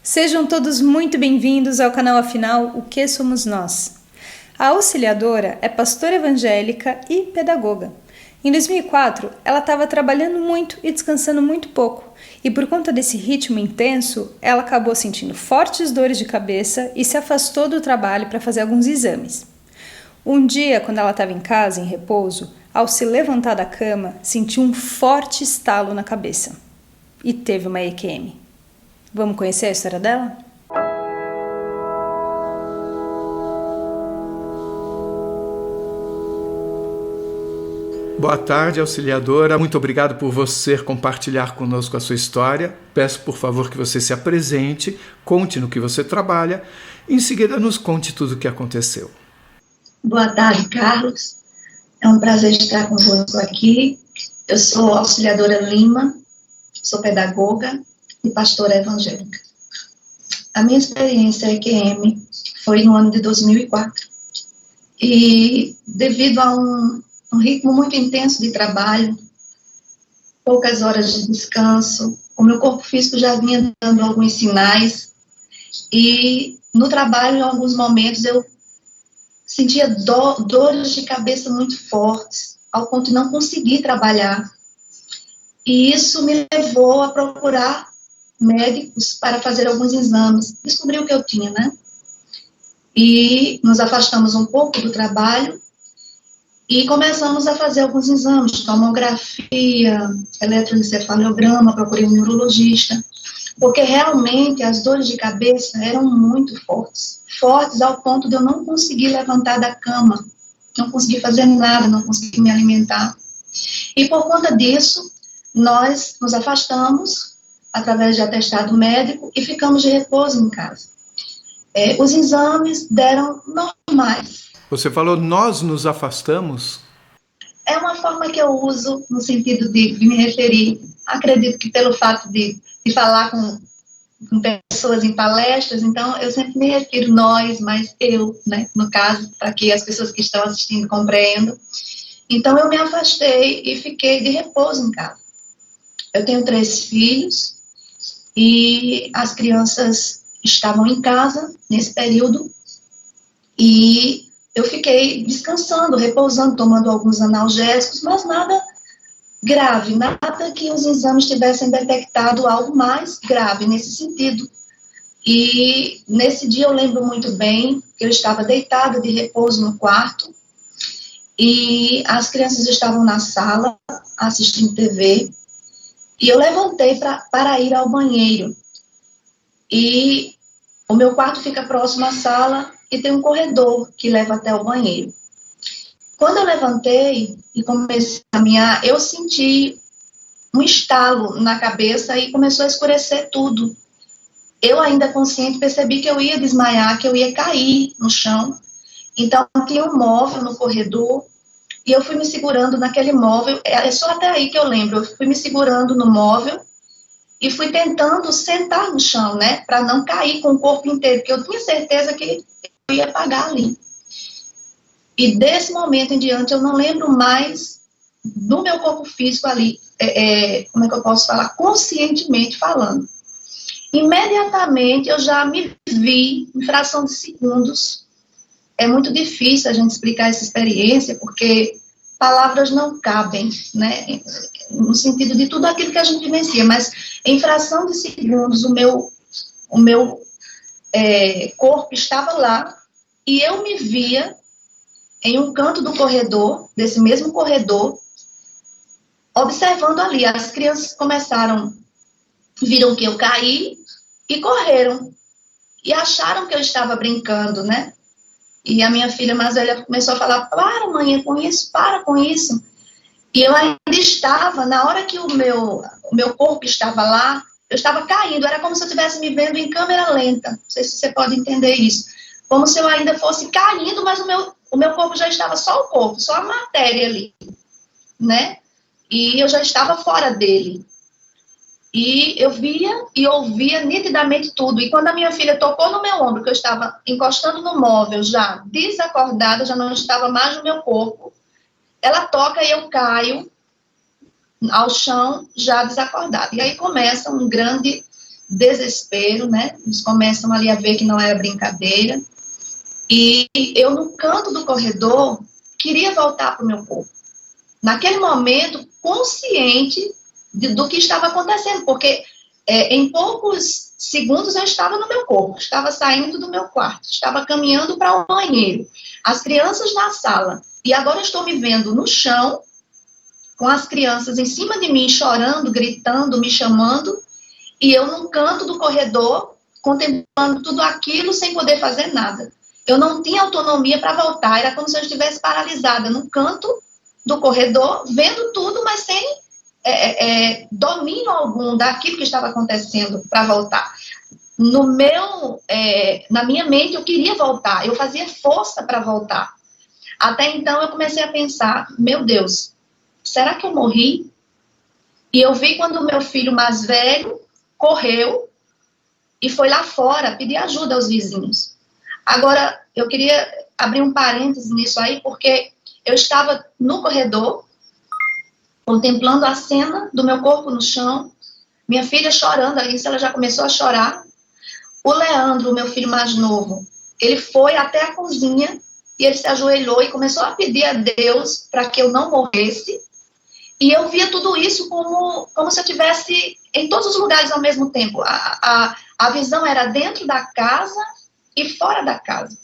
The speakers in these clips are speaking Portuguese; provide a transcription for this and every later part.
Sejam todos muito bem-vindos ao canal Afinal, O Que Somos Nós? A auxiliadora é pastora evangélica e pedagoga. Em 2004, ela estava trabalhando muito e descansando muito pouco, e por conta desse ritmo intenso, ela acabou sentindo fortes dores de cabeça e se afastou do trabalho para fazer alguns exames. Um dia, quando ela estava em casa, em repouso, ao se levantar da cama, sentiu um forte estalo na cabeça e teve uma EQM. Vamos conhecer a história dela? Boa tarde, auxiliadora. Muito obrigado por você compartilhar conosco a sua história. Peço, por favor, que você se apresente, conte no que você trabalha e, em seguida, nos conte tudo o que aconteceu. Boa tarde, Carlos. É um prazer estar convosco aqui. Eu sou auxiliadora Lima, sou pedagoga e pastora evangélica. A minha experiência EQM foi no ano de 2004. E devido a um ritmo muito intenso de trabalho, poucas horas de descanso, o meu corpo físico já vinha dando alguns sinais, e no trabalho, em alguns momentos, eu sentia dores de cabeça muito fortes, ao ponto de não conseguir trabalhar. E isso me levou a procurar médicos para fazer alguns exames. Descobri o que eu tinha, né? E nos afastamos um pouco do trabalho e começamos a fazer alguns exames, tomografia, eletroencefalograma, procurei um neurologista, porque realmente as dores de cabeça eram muito fortes ao ponto de eu não conseguir levantar da cama, não conseguir fazer nada, não conseguir me alimentar. E por conta disso, nós nos afastamos através de atestado médico e ficamos de repouso em casa. Os exames deram normais. Você falou, nós nos afastamos? É uma forma que eu uso no sentido de me referir. Acredito que pelo fato de falar com pessoas em palestras, então eu sempre me refiro nós, mas eu, né, no caso, para que as pessoas que estão assistindo compreendam. Então eu me afastei e fiquei de repouso em casa. Eu tenho 3 filhos e as crianças estavam em casa nesse período e eu fiquei descansando, repousando, tomando alguns analgésicos, mas nada grave, nada que os exames tivessem detectado algo mais grave nesse sentido. E nesse dia eu lembro muito bem que eu estava deitada de repouso no quarto e as crianças estavam na sala assistindo TV e eu levantei para ir ao banheiro. E o meu quarto fica próximo à sala e tem um corredor que leva até o banheiro. Quando eu levantei e comecei a caminhar, eu senti um estalo na cabeça e começou a escurecer tudo. Eu, ainda consciente, percebi que eu ia desmaiar, que eu ia cair no chão. Então, tinha um móvel no corredor e eu fui me segurando naquele móvel. É só até aí que eu lembro. Eu fui me segurando no móvel e fui tentando sentar no chão, né, para não cair com o corpo inteiro, porque eu tinha certeza que eu ia pagar ali. E desse momento em diante, eu não lembro mais do meu corpo físico ali, como é que eu posso falar? Conscientemente falando. Imediatamente, eu já me vi, em fração de segundos. É muito difícil a gente explicar essa experiência, porque palavras não cabem, né, no sentido de tudo aquilo que a gente vivencia, mas em fração de segundos, o meu corpo estava lá, e eu me via em um canto do corredor, desse mesmo corredor, observando ali. As crianças viram que eu caí e correram. E acharam que eu estava brincando, né? E a minha filha mais velha começou a falar, para, mãe, com isso, para com isso. E eu ainda estava, na hora que o meu corpo estava lá, eu estava caindo, era como se eu estivesse me vendo em câmera lenta. Não sei se você pode entender isso. Como se eu ainda fosse caindo, mas o meu corpo já estava só o corpo, só a matéria ali, né? E eu já estava fora dele. E eu via e ouvia nitidamente tudo. E quando a minha filha tocou no meu ombro, que eu estava encostando no móvel, já desacordada, já não estava mais no meu corpo, ela toca e eu caio ao chão, já desacordada. E aí começa um grande desespero, né? Eles começam ali a ver que não era brincadeira. E eu, no canto do corredor, queria voltar para o meu corpo. Naquele momento, consciente do que estava acontecendo, porque em poucos segundos eu estava no meu corpo, estava saindo do meu quarto, estava caminhando para o banheiro, as crianças na sala, e agora eu estou me vendo no chão, com as crianças em cima de mim, chorando, gritando, me chamando, e eu num canto do corredor, contemplando tudo aquilo sem poder fazer nada. Eu não tinha autonomia para voltar, era como se eu estivesse paralisada num canto do corredor, vendo tudo, mas sem domínio algum daquilo que estava acontecendo para voltar. Na minha mente, eu queria voltar, eu fazia força para voltar. Até então, eu comecei a pensar, meu Deus, será que eu morri? E eu vi quando o meu filho mais velho correu e foi lá fora pedir ajuda aos vizinhos. Agora, eu queria abrir um parêntese nisso aí, porque eu estava no corredor, contemplando a cena do meu corpo no chão, minha filha chorando ali, ela já começou a chorar. O Leandro, o meu filho mais novo, ele foi até a cozinha e ele se ajoelhou e começou a pedir a Deus para que eu não morresse. E eu via tudo isso como se eu estivesse em todos os lugares ao mesmo tempo. A visão era dentro da casa e fora da casa.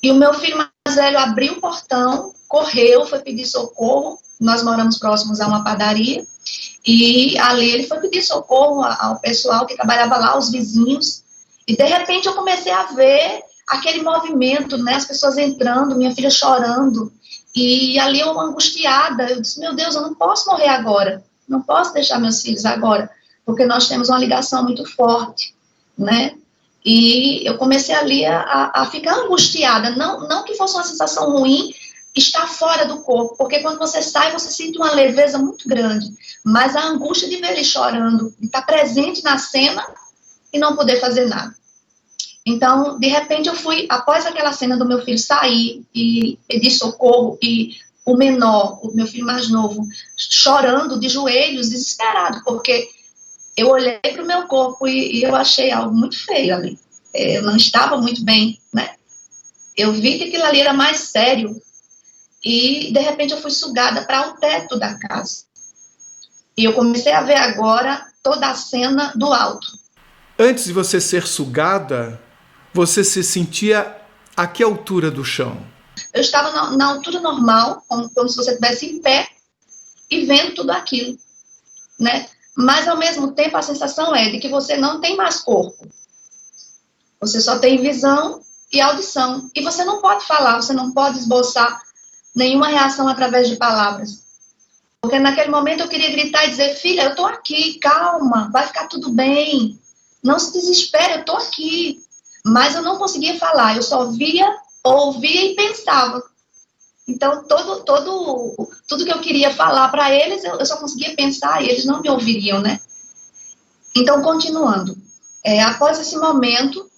E o meu filho mais velho abriu o portão, correu, foi pedir socorro. Nós moramos próximos a uma padaria. E ali ele foi pedir socorro ao pessoal que trabalhava lá, aos vizinhos. E de repente eu comecei a ver aquele movimento, né? As pessoas entrando, minha filha chorando. E ali eu angustiada, eu disse, meu Deus, eu não posso morrer agora. Não posso deixar meus filhos agora. Porque nós temos uma ligação muito forte, né? E eu comecei ali a ficar angustiada. Não que fosse uma sensação ruim estar fora do corpo, porque quando você sai, você sente uma leveza muito grande. Mas a angústia de ver ele chorando, de estar presente na cena e não poder fazer nada. Então, de repente, eu fui, após aquela cena do meu filho sair e pedir socorro, e o menor, o meu filho mais novo, chorando de joelhos, desesperado, porque eu olhei para o meu corpo e eu achei algo muito feio ali. Eu não estava muito bem, né? Eu vi que aquilo ali era mais sério. E, de repente, eu fui sugada para o teto da casa. E eu comecei a ver agora toda a cena do alto. Antes de você ser sugada, você se sentia a que altura do chão? Eu estava na altura normal, como se você estivesse em pé e vendo tudo aquilo, né? Mas, ao mesmo tempo, a sensação é de que você não tem mais corpo. Você só tem visão e audição. E você não pode falar, você não pode esboçar nenhuma reação através de palavras. Porque naquele momento eu queria gritar e dizer, filha, eu tô aqui, calma, vai ficar tudo bem. Não se desespere, eu tô aqui. Mas eu não conseguia falar, eu só via, ouvia e pensava. Então, tudo que eu queria falar para eles, eu só conseguia pensar e eles não me ouviriam, né? Então, continuando. Após esse momento,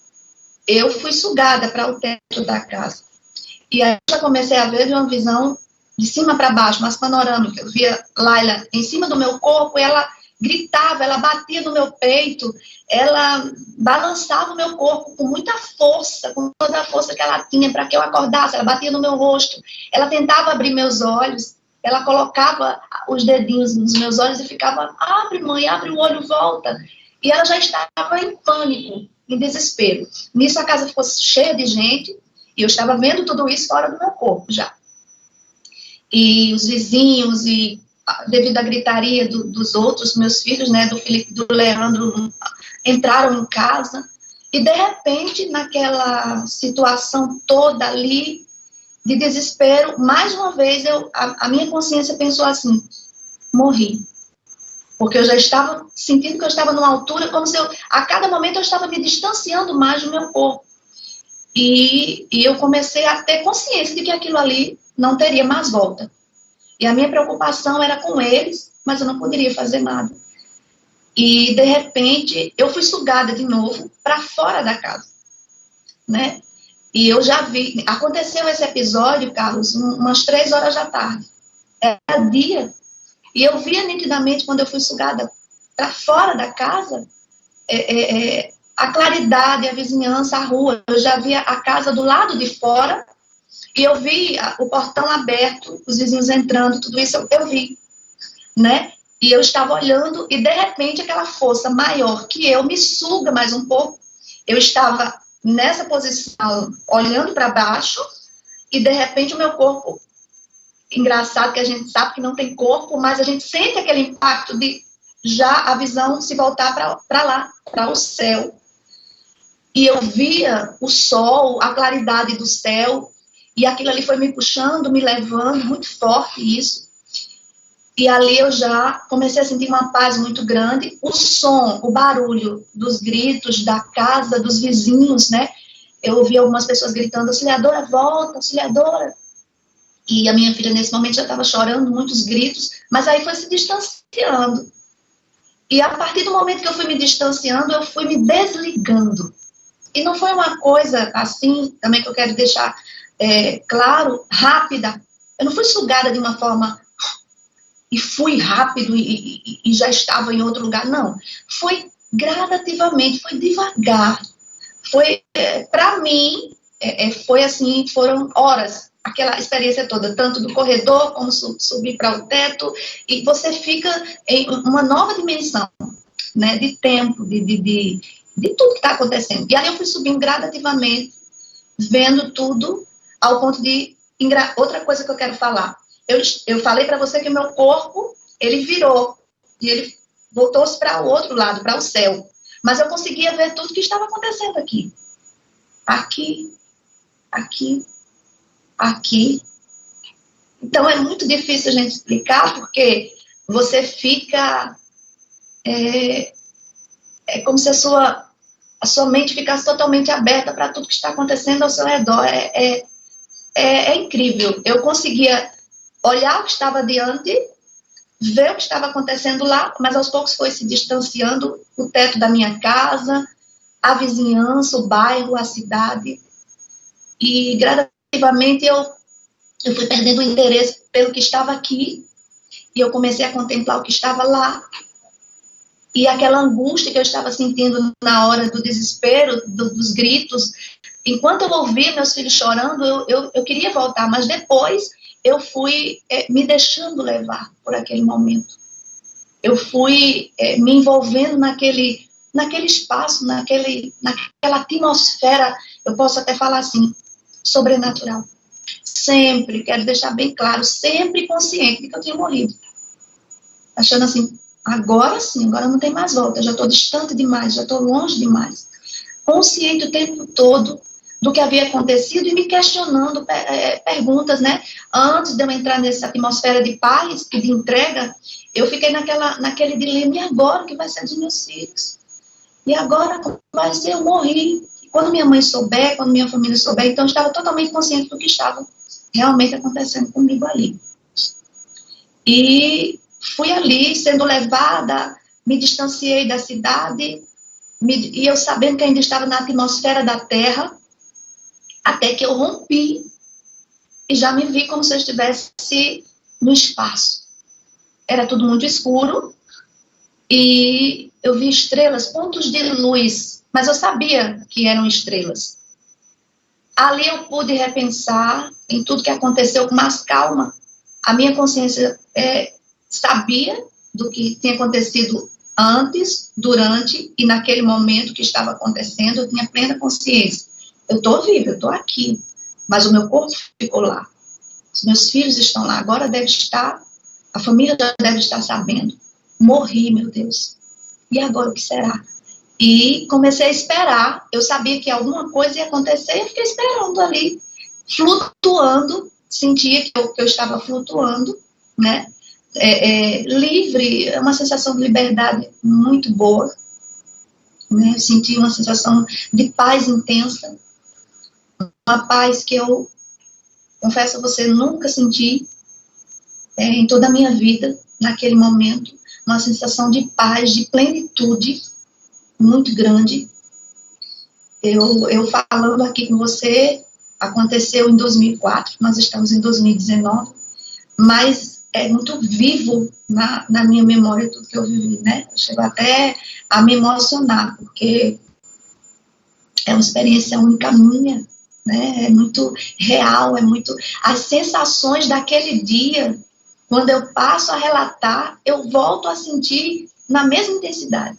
eu fui sugada para o teto da casa. E aí eu já comecei a ver de uma visão de cima para baixo, mas panorâmica. Eu via Laila em cima do meu corpo, ela gritava, ela batia no meu peito, ela balançava o meu corpo com muita força, com toda a força que ela tinha para que eu acordasse, ela batia no meu rosto, ela tentava abrir meus olhos, ela colocava os dedinhos nos meus olhos e ficava, abre mãe, abre o olho, volta. E ela já estava em pânico, em desespero. Nisso a casa ficou cheia de gente, e eu estava vendo tudo isso fora do meu corpo já. E os vizinhos, e devido à gritaria dos outros, meus filhos, né, do Felipe e do Leandro, entraram em casa. E, de repente, naquela situação toda ali, de desespero, mais uma vez, a minha consciência pensou assim, morri. Porque eu já estava sentindo que eu estava numa altura, como se a cada momento eu estava me distanciando mais do meu corpo. E eu comecei a ter consciência de que aquilo ali não teria mais volta. E a minha preocupação era com eles, mas eu não poderia fazer nada. E, de repente, eu fui sugada de novo para fora da casa, né? E eu já vi... Aconteceu esse episódio, Carlos, umas 3 horas da tarde. Era dia. E eu via nitidamente, quando eu fui sugada para fora da casa, a claridade, a vizinhança, a rua. Eu já via a casa do lado de fora e eu vi o portão aberto, os vizinhos entrando, tudo isso eu vi, né? E eu estava olhando e, de repente, aquela força maior que eu me suga mais um pouco. Eu estava nessa posição, olhando para baixo, e, de repente, o meu corpo... Engraçado que a gente sabe que não tem corpo, mas a gente sente aquele impacto de já a visão se voltar para lá, para o céu. E eu via o sol, a claridade do céu, e aquilo ali foi me puxando, me levando, muito forte isso. E ali eu já comecei a sentir uma paz muito grande. O som, o barulho dos gritos da casa, dos vizinhos, né? Eu ouvi algumas pessoas gritando, auxiliadora, volta, auxiliadora. E a minha filha, nesse momento, já estava chorando, muitos gritos, mas aí foi se distanciando. E a partir do momento que eu fui me distanciando, eu fui me desligando. E não foi uma coisa assim, também que eu quero deixar claro, rápida. Eu não fui sugada de uma forma e fui rápido e já estava em outro lugar. Não, foi gradativamente, foi devagar. Foi, para mim, foi assim, foram horas. Aquela experiência toda, tanto do corredor como subir para o teto, e você fica em uma nova dimensão, né, de tempo, de tudo que está acontecendo. E aí eu fui subindo gradativamente, vendo tudo, ao ponto de... Outra coisa que eu quero falar, eu falei para você que o meu corpo, ele virou, e ele voltou-se para o outro lado, para o céu, mas eu conseguia ver tudo que estava acontecendo aqui. Aqui. Então é muito difícil a gente explicar, porque você fica... É como se a sua mente ficasse totalmente aberta para tudo que está acontecendo ao seu redor. É incrível. Eu conseguia olhar o que estava adiante, ver o que estava acontecendo lá, mas aos poucos foi se distanciando o teto da minha casa, a vizinhança, o bairro, a cidade. E gradativamente eu fui perdendo o interesse pelo que estava aqui, e eu comecei a contemplar o que estava lá. E aquela angústia que eu estava sentindo na hora do desespero, dos gritos, enquanto eu ouvia meus filhos chorando, eu queria voltar, mas depois eu fui me deixando levar por aquele momento. Eu fui me envolvendo naquele espaço, naquela atmosfera, eu posso até falar assim, sobrenatural. Sempre, quero deixar bem claro, sempre consciente de que eu tinha morrido. Achando assim, agora sim, agora não tem mais volta, já estou distante demais, já estou longe demais. Consciente o tempo todo do que havia acontecido e me questionando perguntas, né? Antes de eu entrar nessa atmosfera de paz e de entrega, eu fiquei naquele dilema, e agora o que vai ser dos meus filhos? E agora vai ser, eu morri. Quando minha mãe souber, quando minha família souber, então eu estava totalmente consciente do que estava realmente acontecendo comigo ali. E fui ali, sendo levada, me distanciei da cidade, e eu sabendo que ainda estava na atmosfera da terra, até que eu rompi, e já me vi como se eu estivesse no espaço. Era tudo muito escuro, e eu vi estrelas, pontos de luz, mas eu sabia que eram estrelas. Ali eu pude repensar em tudo que aconteceu com mais calma. A minha consciência sabia do que tinha acontecido antes, durante e naquele momento que estava acontecendo. Eu tinha plena consciência. Eu estou viva, eu estou aqui, mas o meu corpo ficou lá. Os meus filhos estão lá, agora deve estar, a família já deve estar sabendo. Morri, meu Deus. E agora o que será? E comecei a esperar. Eu sabia que alguma coisa ia acontecer e eu fiquei esperando ali, flutuando. Sentia que eu estava flutuando, né? Livre, é uma sensação de liberdade muito boa, né? Eu senti uma sensação de paz intensa, uma paz que eu confesso a você, nunca senti em toda a minha vida, naquele momento, uma sensação de paz, de plenitude muito grande. Eu falando aqui com você, aconteceu em 2004, nós estamos em 2019, mas é muito vivo na minha memória tudo que eu vivi, né? Eu chego até a me emocionar, porque é uma experiência única minha, né? É muito real, é muito... As sensações daquele dia, quando eu passo a relatar, eu volto a sentir na mesma intensidade.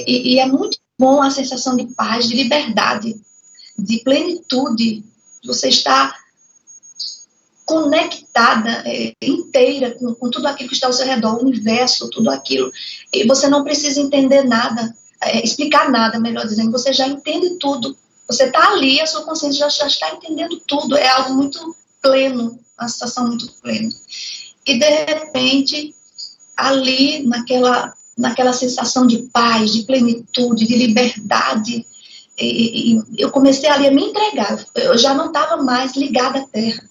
E é muito bom a sensação de paz, de liberdade, de plenitude. Você está conectada, inteira, com tudo aquilo que está ao seu redor, o universo, tudo aquilo. E você não precisa entender nada, explicar nada, melhor dizendo, você já entende tudo. Você está ali, a sua consciência já está entendendo tudo. É algo muito pleno, uma situação muito plena. E, de repente, ali, naquela sensação de paz, de plenitude, de liberdade, e eu comecei ali a me entregar. Eu já não estava mais ligada à Terra.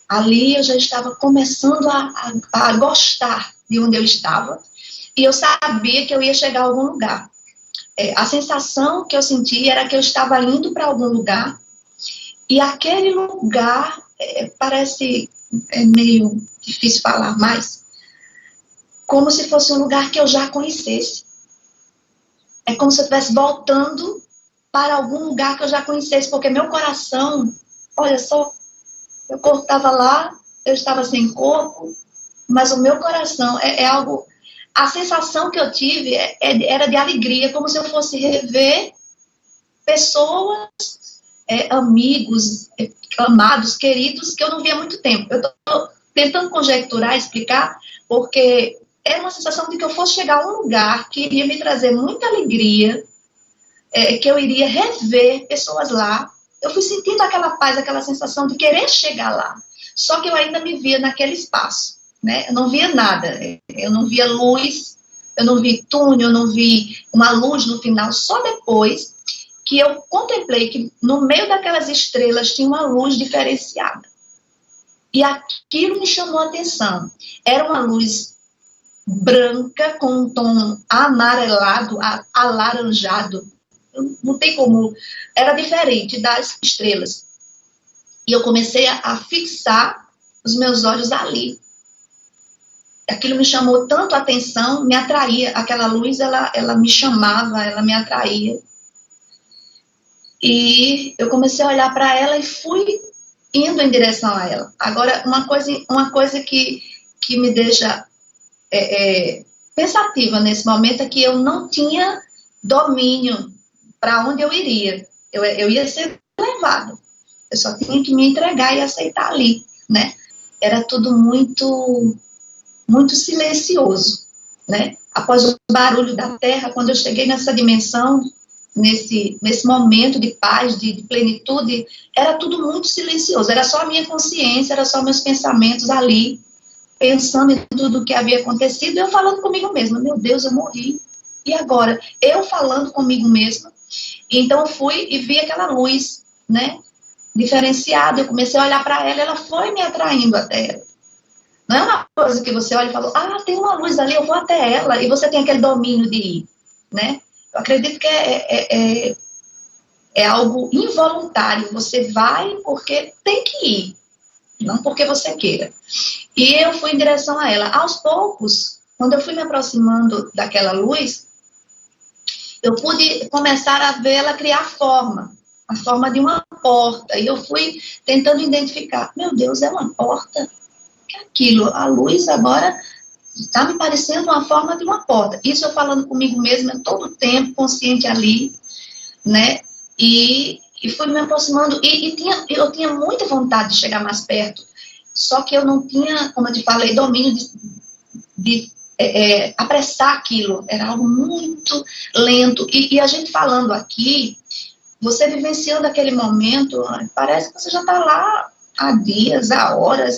Ali eu já estava começando a gostar de onde eu estava, e eu sabia que eu ia chegar a algum lugar. A sensação que eu sentia era que eu estava indo para algum lugar, e aquele lugar, parece meio difícil falar, mas como se fosse um lugar que eu já conhecesse. É como se eu estivesse voltando para algum lugar que eu já conhecesse, porque meu coração, olha só, meu corpo estava lá, eu estava sem corpo, mas o meu coração é algo... A sensação que eu tive era de alegria, como se eu fosse rever pessoas, amigos, amados, queridos, que eu não via há muito tempo. Eu estou tentando conjecturar, explicar, porque era uma sensação de que eu fosse chegar a um lugar que iria me trazer muita alegria, que eu iria rever pessoas lá. Eu fui sentindo aquela paz, aquela sensação de querer chegar lá. Só que eu ainda me via naquele espaço, né? Eu não via nada. Eu não via luz, eu não vi túnel, eu não vi uma luz no final. Só depois que eu contemplei que no meio daquelas estrelas tinha uma luz diferenciada. E aquilo me chamou a atenção. Era uma luz branca com um tom amarelado, alaranjado. Não tem como, era diferente das estrelas. E eu comecei a fixar os meus olhos ali. Aquilo me chamou tanto a atenção, me atraía. Aquela luz, ela me chamava, ela me atraía. E eu comecei a olhar para ela e fui indo em direção a ela. Agora, uma coisa que me deixa pensativa nesse momento é que eu não tinha domínio para onde eu iria. Eu ia ser levada. Eu só tinha que me entregar e aceitar ali, né? Era tudo muito, muito silencioso, né? Após o barulho da terra, quando eu cheguei nessa dimensão, nesse momento de paz, de plenitude, era tudo muito silencioso. Era só a minha consciência, era só meus pensamentos ali, pensando em tudo o que havia acontecido, e eu falando comigo mesma, meu Deus, eu morri. E agora? Eu falando comigo mesma. Então, eu fui e vi aquela luz, né, diferenciada. Eu comecei a olhar para ela foi me atraindo até ela. Não é uma coisa que você olha e fala, tem uma luz ali, eu vou até ela, e você tem aquele domínio de ir, né? Eu acredito que é algo involuntário. Você vai porque tem que ir, não porque você queira. E eu fui em direção a ela. Aos poucos, quando eu fui me aproximando daquela luz, eu pude começar a vê-la criar forma, a forma de uma porta. E eu fui tentando identificar, meu Deus, é uma porta? O que é aquilo? A luz agora está me parecendo uma forma de uma porta. Isso eu falando comigo mesma todo o tempo, consciente ali, né? E fui me aproximando. Eu tinha muita vontade de chegar mais perto, só que eu não tinha, como eu te falei, domínio de apressar aquilo. Era algo muito lento. E a gente falando aqui, você vivenciando aquele momento, parece que você já está lá há dias, há horas.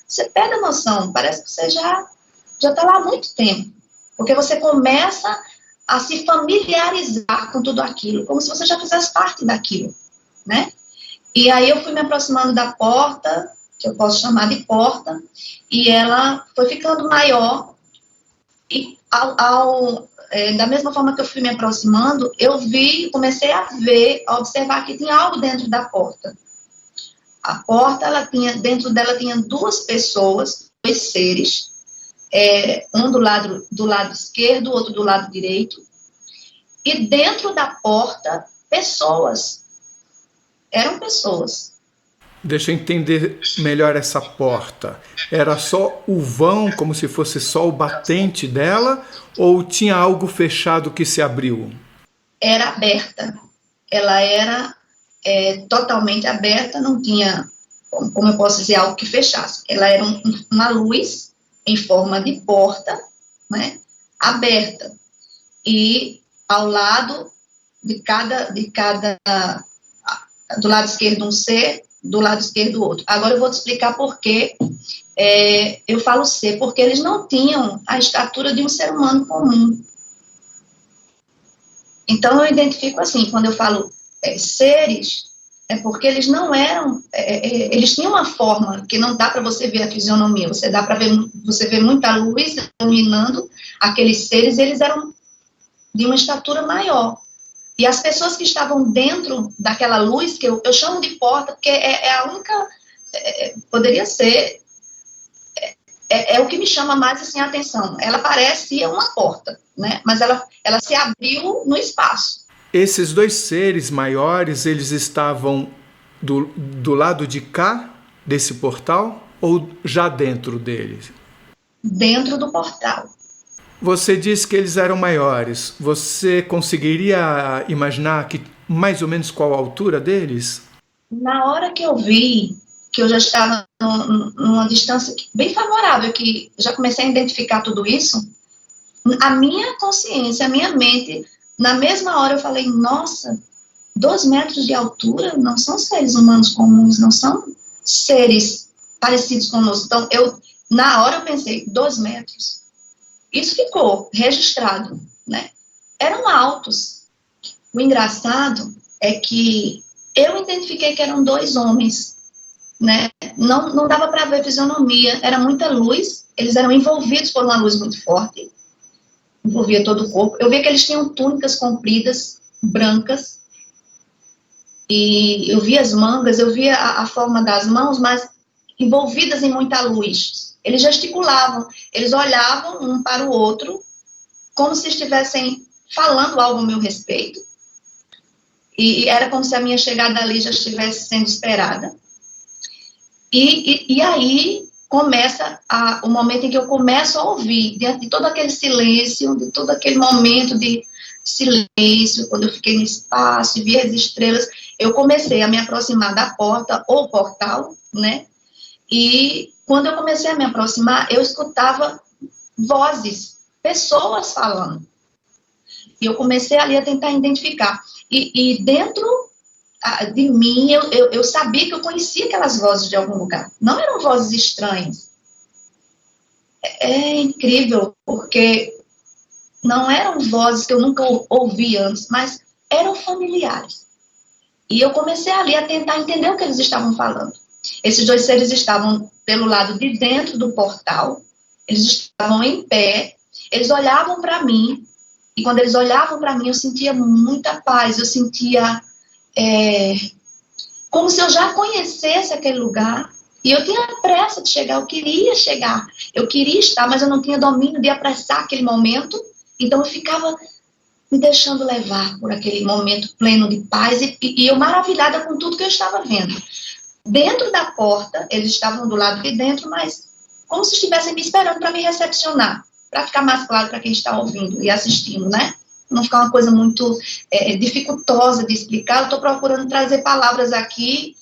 Você perde a noção, parece que você já está lá há muito tempo. Porque você começa a se familiarizar com tudo aquilo, como se você já fizesse parte daquilo, né? E aí eu fui me aproximando da porta, que eu posso chamar de porta, e ela foi ficando maior. E da mesma forma que eu fui me aproximando, eu comecei a observar que tinha algo dentro da porta. A porta, dentro dela tinha duas pessoas, seres, um do lado esquerdo, outro do lado direito, e dentro da porta, pessoas. Eram pessoas. Deixa eu entender melhor essa porta. Era só o vão, como se fosse só o batente dela, ou tinha algo fechado que se abriu? Era aberta. Ela era totalmente aberta, não tinha, como eu posso dizer, algo que fechasse. Ela era uma luz em forma de porta, né, aberta. E ao lado do lado esquerdo um ser, do lado esquerdo outro. Agora eu vou te explicar por que eu falo ser, porque eles não tinham a estatura de um ser humano comum. Então eu identifico assim, quando eu falo seres, é porque eles não eram, eles tinham uma forma que não dá para você ver a fisionomia, você vê muita luz iluminando aqueles seres, eles eram de uma estatura maior. E as pessoas que estavam dentro daquela luz, que eu chamo de porta, porque é a única, poderia ser, o que me chama mais assim, a atenção. Ela parecia uma porta, né? Mas ela se abriu no espaço. Esses dois seres maiores, eles estavam do lado de cá desse portal ou já dentro dele? Dentro do portal. Você disse que eles eram maiores. Você conseguiria imaginar mais ou menos qual a altura deles? Na hora que eu vi que eu já estava numa distância bem favorável, que já comecei a identificar tudo isso, a minha consciência, a minha mente, na mesma hora eu falei, nossa, 2 metros de altura não são seres humanos comuns, não são seres parecidos conosco. Então, na hora eu pensei, 2 metros. Isso ficou registrado, né? Eram altos. O engraçado é que eu identifiquei que eram 2 homens, né? Não dava para ver fisionomia, era muita luz, eles eram envolvidos por uma luz muito forte, envolvia todo o corpo. Eu via que eles tinham túnicas compridas, brancas, e eu via as mangas, eu via a forma das mãos, mas envolvidas em muita luz. Eles gesticulavam, eles olhavam um para o outro, como se estivessem falando algo a meu respeito. E era como se a minha chegada ali já estivesse sendo esperada. E aí começa o momento em que eu começo a ouvir, diante de todo aquele silêncio, de todo aquele momento de silêncio, quando eu fiquei no espaço e vi as estrelas, eu comecei a me aproximar da porta ou portal, né? E quando eu comecei a me aproximar, eu escutava vozes, pessoas falando. E eu comecei ali a tentar identificar. E dentro de mim, eu sabia que eu conhecia aquelas vozes de algum lugar. Não eram vozes estranhas. É incrível, porque não eram vozes que eu nunca ouvi antes, mas eram familiares. E eu comecei ali a tentar entender o que eles estavam falando. Esses 2 seres estavam pelo lado de dentro do portal, eles estavam em pé, eles olhavam para mim, e quando eles olhavam para mim, eu sentia muita paz, eu sentia como se eu já conhecesse aquele lugar, e eu tinha pressa de chegar, eu queria chegar, eu queria estar, mas eu não tinha domínio de apressar aquele momento, então eu ficava me deixando levar por aquele momento pleno de paz, e eu maravilhada com tudo que eu estava vendo. Dentro da porta, eles estavam do lado de dentro, mas como se estivessem me esperando para me recepcionar, para ficar mais claro para quem está ouvindo e assistindo, né? Não ficar uma coisa muito dificultosa de explicar. Eu estou procurando trazer palavras aqui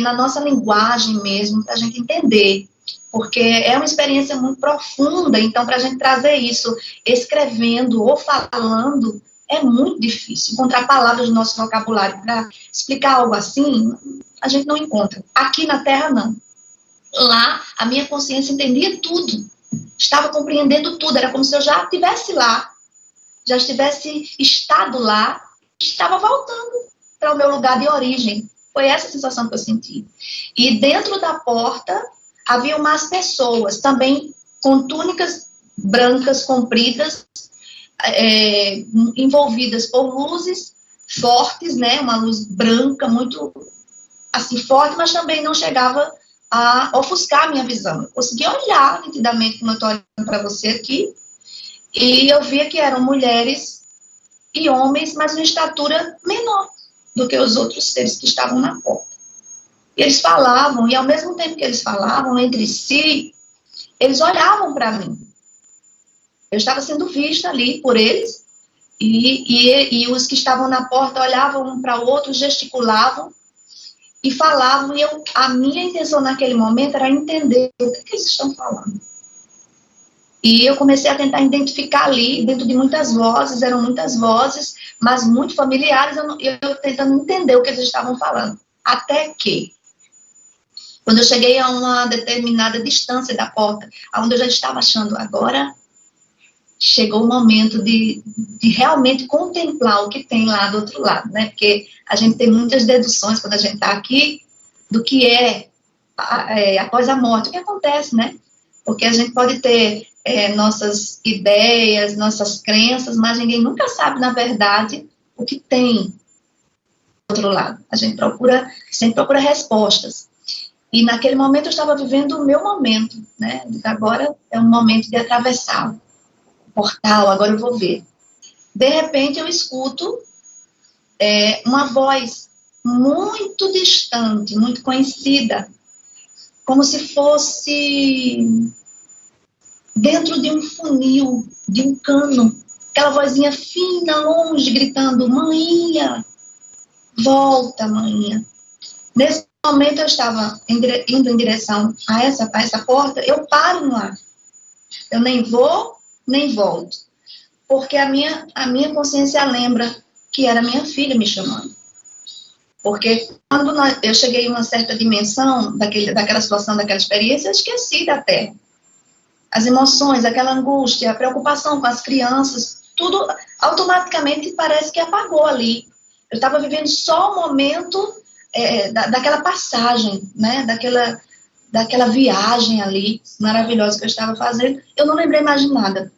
na nossa linguagem mesmo, para a gente entender, porque é uma experiência muito profunda, então para a gente trazer isso escrevendo ou falando, é muito difícil. Encontrar palavras no nosso vocabulário para explicar algo assim, a gente não encontra. Aqui na Terra, não. Lá, a minha consciência entendia tudo. Estava compreendendo tudo. Era como se eu já estivesse lá. Já estivesse estado lá. Estava voltando para o meu lugar de origem. Foi essa a sensação que eu senti. E dentro da porta, havia umas pessoas também com túnicas brancas compridas, envolvidas por luzes fortes, né? Uma luz branca muito assim forte, mas também não chegava a ofuscar a minha visão. Eu conseguia olhar nitidamente, como eu estou olhando para você aqui, e eu via que eram mulheres e homens, mas em estatura menor do que os outros seres que estavam na porta. E eles falavam, e ao mesmo tempo que eles falavam entre si, eles olhavam para mim. Eu estava sendo vista ali por eles, e os que estavam na porta olhavam um para o outro, gesticulavam e falavam, e a minha intenção naquele momento era entender o que eles estão falando. E eu comecei a tentar identificar ali, dentro de muitas vozes, eram muitas vozes, mas muito familiares, eu tentando entender o que eles estavam falando. Até que, quando eu cheguei a uma determinada distância da porta, onde eu já estava achando, agora chegou o momento de realmente contemplar o que tem lá do outro lado, né? Porque a gente tem muitas deduções quando a gente está aqui do que é após a morte, o que acontece, né? Porque a gente pode ter nossas ideias, nossas crenças, mas ninguém nunca sabe, na verdade, o que tem do outro lado. A gente sempre procura respostas. E naquele momento eu estava vivendo o meu momento, né? Agora é um momento de atravessar o portal, agora eu vou ver. De repente eu escuto uma voz muito distante, muito conhecida, como se fosse dentro de um funil, de um cano, aquela vozinha fina, longe, gritando, maninha, volta, maninha. Nesse momento eu estava indo em direção a essa porta, eu paro no ar. Eu nem vou, nem volto. Porque a minha consciência lembra que era minha filha me chamando. Porque quando eu cheguei em uma certa dimensão daquela situação, daquela experiência, eu esqueci da Terra. As emoções, aquela angústia, a preocupação com as crianças, tudo automaticamente parece que apagou ali. Eu estava vivendo só o momento daquela passagem, né? Daquela viagem ali maravilhosa que eu estava fazendo. Eu não lembrei mais de nada.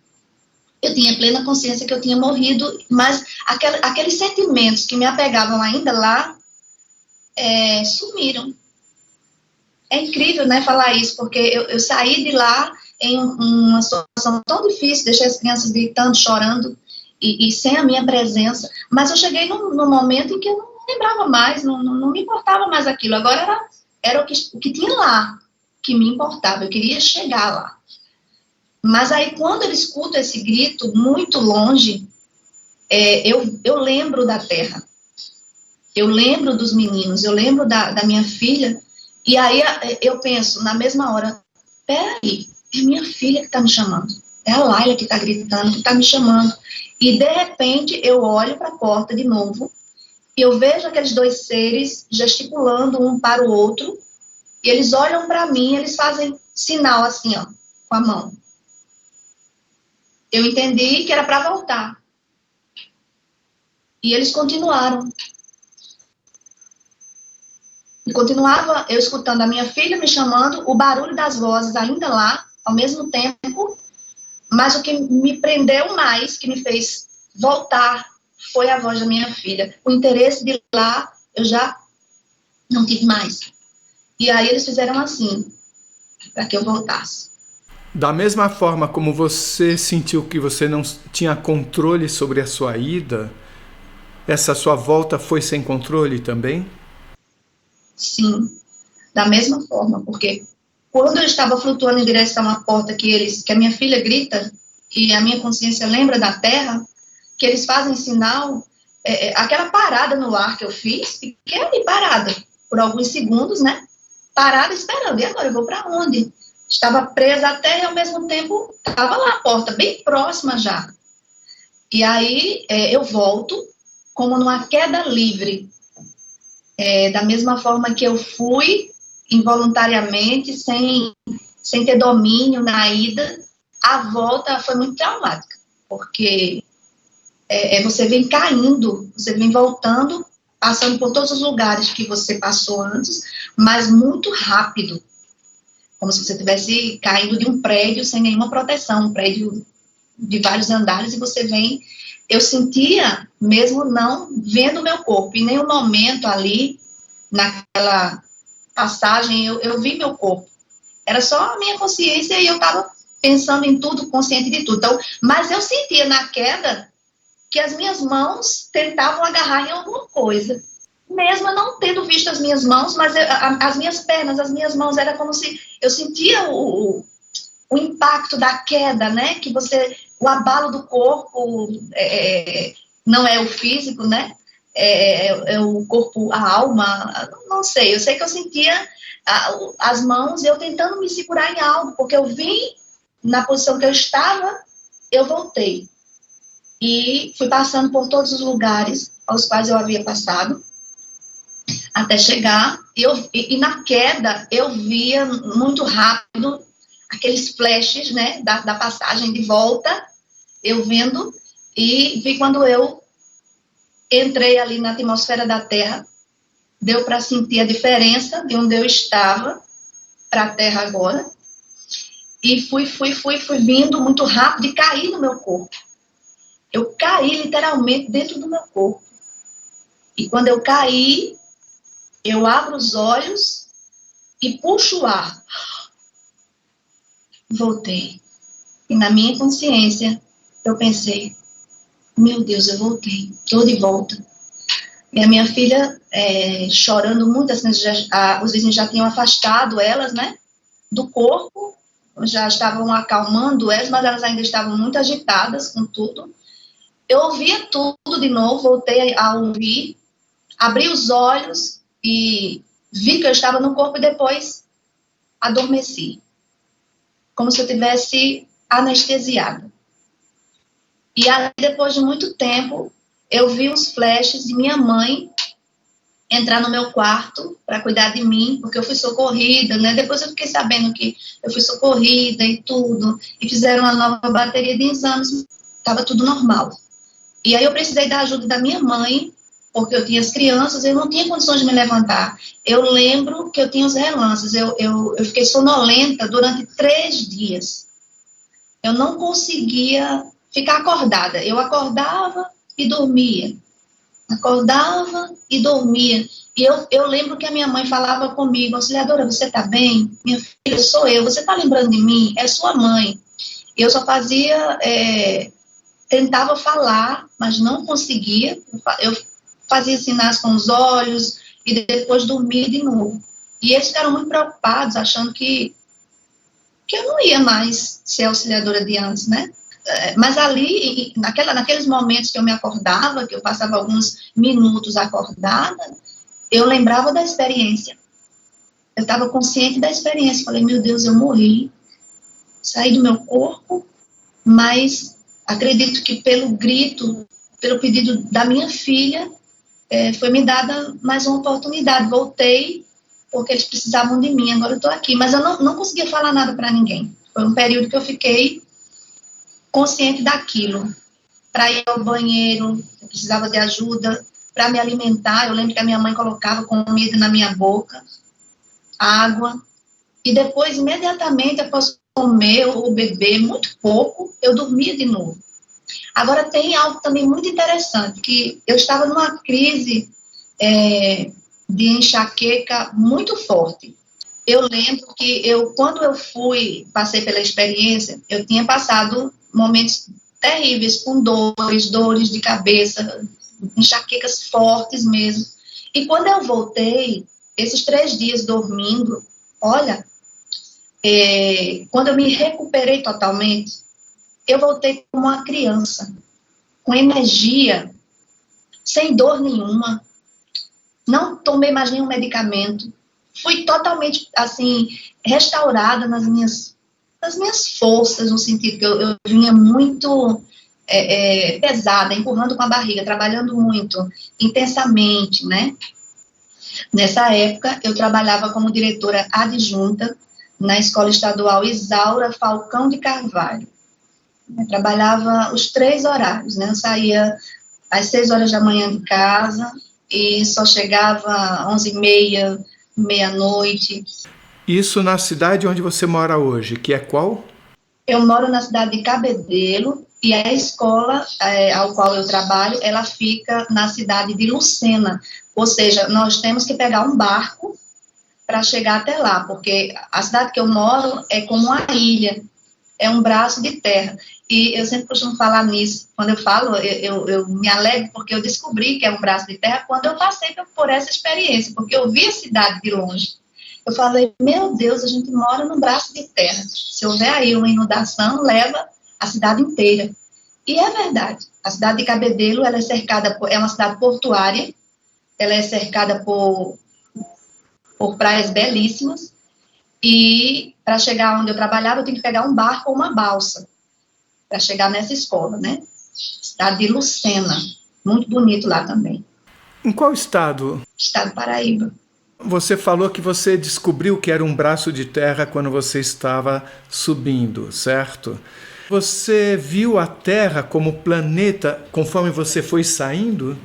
Eu tinha plena consciência que eu tinha morrido, mas aqueles sentimentos que me apegavam ainda lá sumiram. É incrível, né, falar isso, porque eu saí de lá em uma situação tão difícil, deixei as crianças gritando, chorando, e sem a minha presença, mas eu cheguei num momento em que eu não lembrava mais, não me importava mais aquilo, agora era o que tinha lá que me importava, eu queria chegar lá. Mas aí, quando eu escuto esse grito muito longe, eu lembro da Terra, eu lembro dos meninos, eu lembro da minha filha, e aí eu penso, na mesma hora, peraí, é minha filha que está me chamando, é a Laila que está gritando, que está me chamando. E, de repente, eu olho para a porta de novo, e eu vejo aqueles dois seres gesticulando um para o outro, e eles olham para mim, eles fazem sinal assim, ó, com a mão. Eu entendi que era para voltar. E eles continuaram. E continuava eu escutando a minha filha me chamando, o barulho das vozes ainda lá, ao mesmo tempo, mas o que me prendeu mais, que me fez voltar, foi a voz da minha filha. O interesse de lá, eu já não tive mais. E aí eles fizeram assim, para que eu voltasse. Da mesma forma como você sentiu que você não tinha controle sobre a sua ida, essa sua volta foi sem controle também? Sim, da mesma forma, porque quando eu estava flutuando em direção à porta que a minha filha grita, e a minha consciência lembra da Terra, que eles fazem sinal, aquela parada no ar que eu fiz, fiquei ali parada, por alguns segundos, né? Parada esperando, e agora eu vou para onde? Estava presa à Terra e ao mesmo tempo estava lá a porta, bem próxima já. E aí eu volto, como numa queda livre, da mesma forma que eu fui, involuntariamente, sem ter domínio na ida, a volta foi muito traumática, porque você vem caindo, você vem voltando, passando por todos os lugares que você passou antes, mas muito rápido, como se você estivesse caindo de um prédio sem nenhuma proteção, um prédio de vários andares, e você vem... Eu sentia, mesmo não vendo o meu corpo, em nenhum momento ali, passagem, eu vi meu corpo. Era só a minha consciência e eu estava pensando em tudo, consciente de tudo. Então, mas eu sentia na queda que as minhas mãos tentavam agarrar em alguma coisa. Mesmo eu não tendo visto as minhas mãos, mas as minhas pernas, as minhas mãos, era como se eu sentia o impacto da queda, né? Que o abalo do corpo não é o físico, né? É o corpo, a alma, não sei. Eu sei que eu sentia as mãos e eu tentando me segurar em algo, porque eu vim na posição que eu estava, eu voltei. E fui passando por todos os lugares aos quais eu havia passado, até chegar, e na queda eu via muito rápido aqueles flashes, né, da passagem de volta, eu vendo, e vi quando eu entrei ali na atmosfera da Terra, deu para sentir a diferença de onde eu estava para a Terra agora, e fui vindo muito rápido e caí no meu corpo. Eu caí literalmente dentro do meu corpo. E quando eu caí, eu abro os olhos e puxo o ar. Voltei. E na minha consciência, eu pensei, meu Deus, eu voltei, estou de volta. E a minha filha, chorando muito, assim, os vizinhos já tinham afastado elas, né, do corpo, já estavam acalmando elas, mas elas ainda estavam muito agitadas com tudo. Eu ouvia tudo de novo, voltei a ouvir, abri os olhos e vi que eu estava no corpo e depois adormeci. Como se eu tivesse anestesiado. E aí, depois de muito tempo, eu vi uns flashes de minha mãe entrar no meu quarto para cuidar de mim, porque eu fui socorrida, né? Depois eu fiquei sabendo que eu fui socorrida e tudo, e fizeram uma nova bateria de exames, estava tudo normal. E aí eu precisei da ajuda da minha mãe, porque eu tinha as crianças, eu não tinha condições de me levantar. Eu lembro que eu tinha os relances, eu fiquei sonolenta durante 3 dias. Eu não conseguia ficar acordada. Eu acordava e dormia. Acordava e dormia. E eu lembro que a minha mãe falava comigo, auxiliadora, você está bem? Minha filha, sou eu. Você está lembrando de mim? É sua mãe. E eu só fazia... tentava falar, mas não conseguia. Eu fazia sinais com os olhos e depois dormia de novo. E eles ficaram muito preocupados, achando que eu não ia mais ser auxiliadora de antes, né? Mas ali, naqueles momentos que eu me acordava, que eu passava alguns minutos acordada, eu lembrava da experiência. Eu estava consciente da experiência. Falei, meu Deus, eu morri. Saí do meu corpo, mas acredito que pelo grito, pelo pedido da minha filha, foi me dada mais uma oportunidade. Voltei, porque eles precisavam de mim, agora eu estou aqui. Mas eu não conseguia falar nada para ninguém. Foi um período que eu fiquei consciente daquilo. Para ir ao banheiro, eu precisava de ajuda. Para me alimentar, eu lembro que a minha mãe colocava comida na minha boca, água. E depois, imediatamente, após comer ou beber muito pouco, eu dormia de novo. Agora, tem algo também muito interessante, que eu estava numa crise de enxaqueca muito forte. Eu lembro que quando eu passei pela experiência, eu tinha passado momentos terríveis, com dores de cabeça, enxaquecas fortes mesmo. E quando eu voltei, esses 3 dias dormindo, olha, quando eu me recuperei totalmente, eu voltei como uma criança, com energia, sem dor nenhuma, não tomei mais nenhum medicamento, fui totalmente, assim, restaurada nas minhas forças, no sentido que eu vinha muito pesada, empurrando com a barriga, trabalhando muito, intensamente, né? Nessa época, eu trabalhava como diretora adjunta na Escola Estadual Isaura Falcão de Carvalho. Eu trabalhava os 3 horários, né? Eu saía às 6 horas da manhã de casa e só chegava às 11h30, meia-noite. Isso na cidade onde você mora hoje, que é qual? Eu moro na cidade de Cabedelo e a escola ao qual eu trabalho, ela fica na cidade de Lucena. Ou seja, nós temos que pegar um barco para chegar até lá, porque a cidade que eu moro é como uma ilha, é um braço de terra. E eu sempre costumo falar nisso. Quando eu falo, eu me alegro porque eu descobri que é um braço de terra quando eu passei por essa experiência, porque eu vi a cidade de longe. Eu falei, meu Deus, a gente mora num braço de terra. Se houver aí uma inundação, leva a cidade inteira. E é verdade. A cidade de Cabedelo, ela é cercada é uma cidade portuária, ela é cercada por praias belíssimas, e para chegar onde eu trabalhava, eu tinha que pegar um barco ou uma balsa para chegar nessa escola, né? Cidade de Lucena, muito bonito lá também. Em qual estado? Estado de Paraíba. Você falou que você descobriu que era um braço de terra quando você estava subindo, certo? Você viu a Terra como planeta conforme você foi saindo?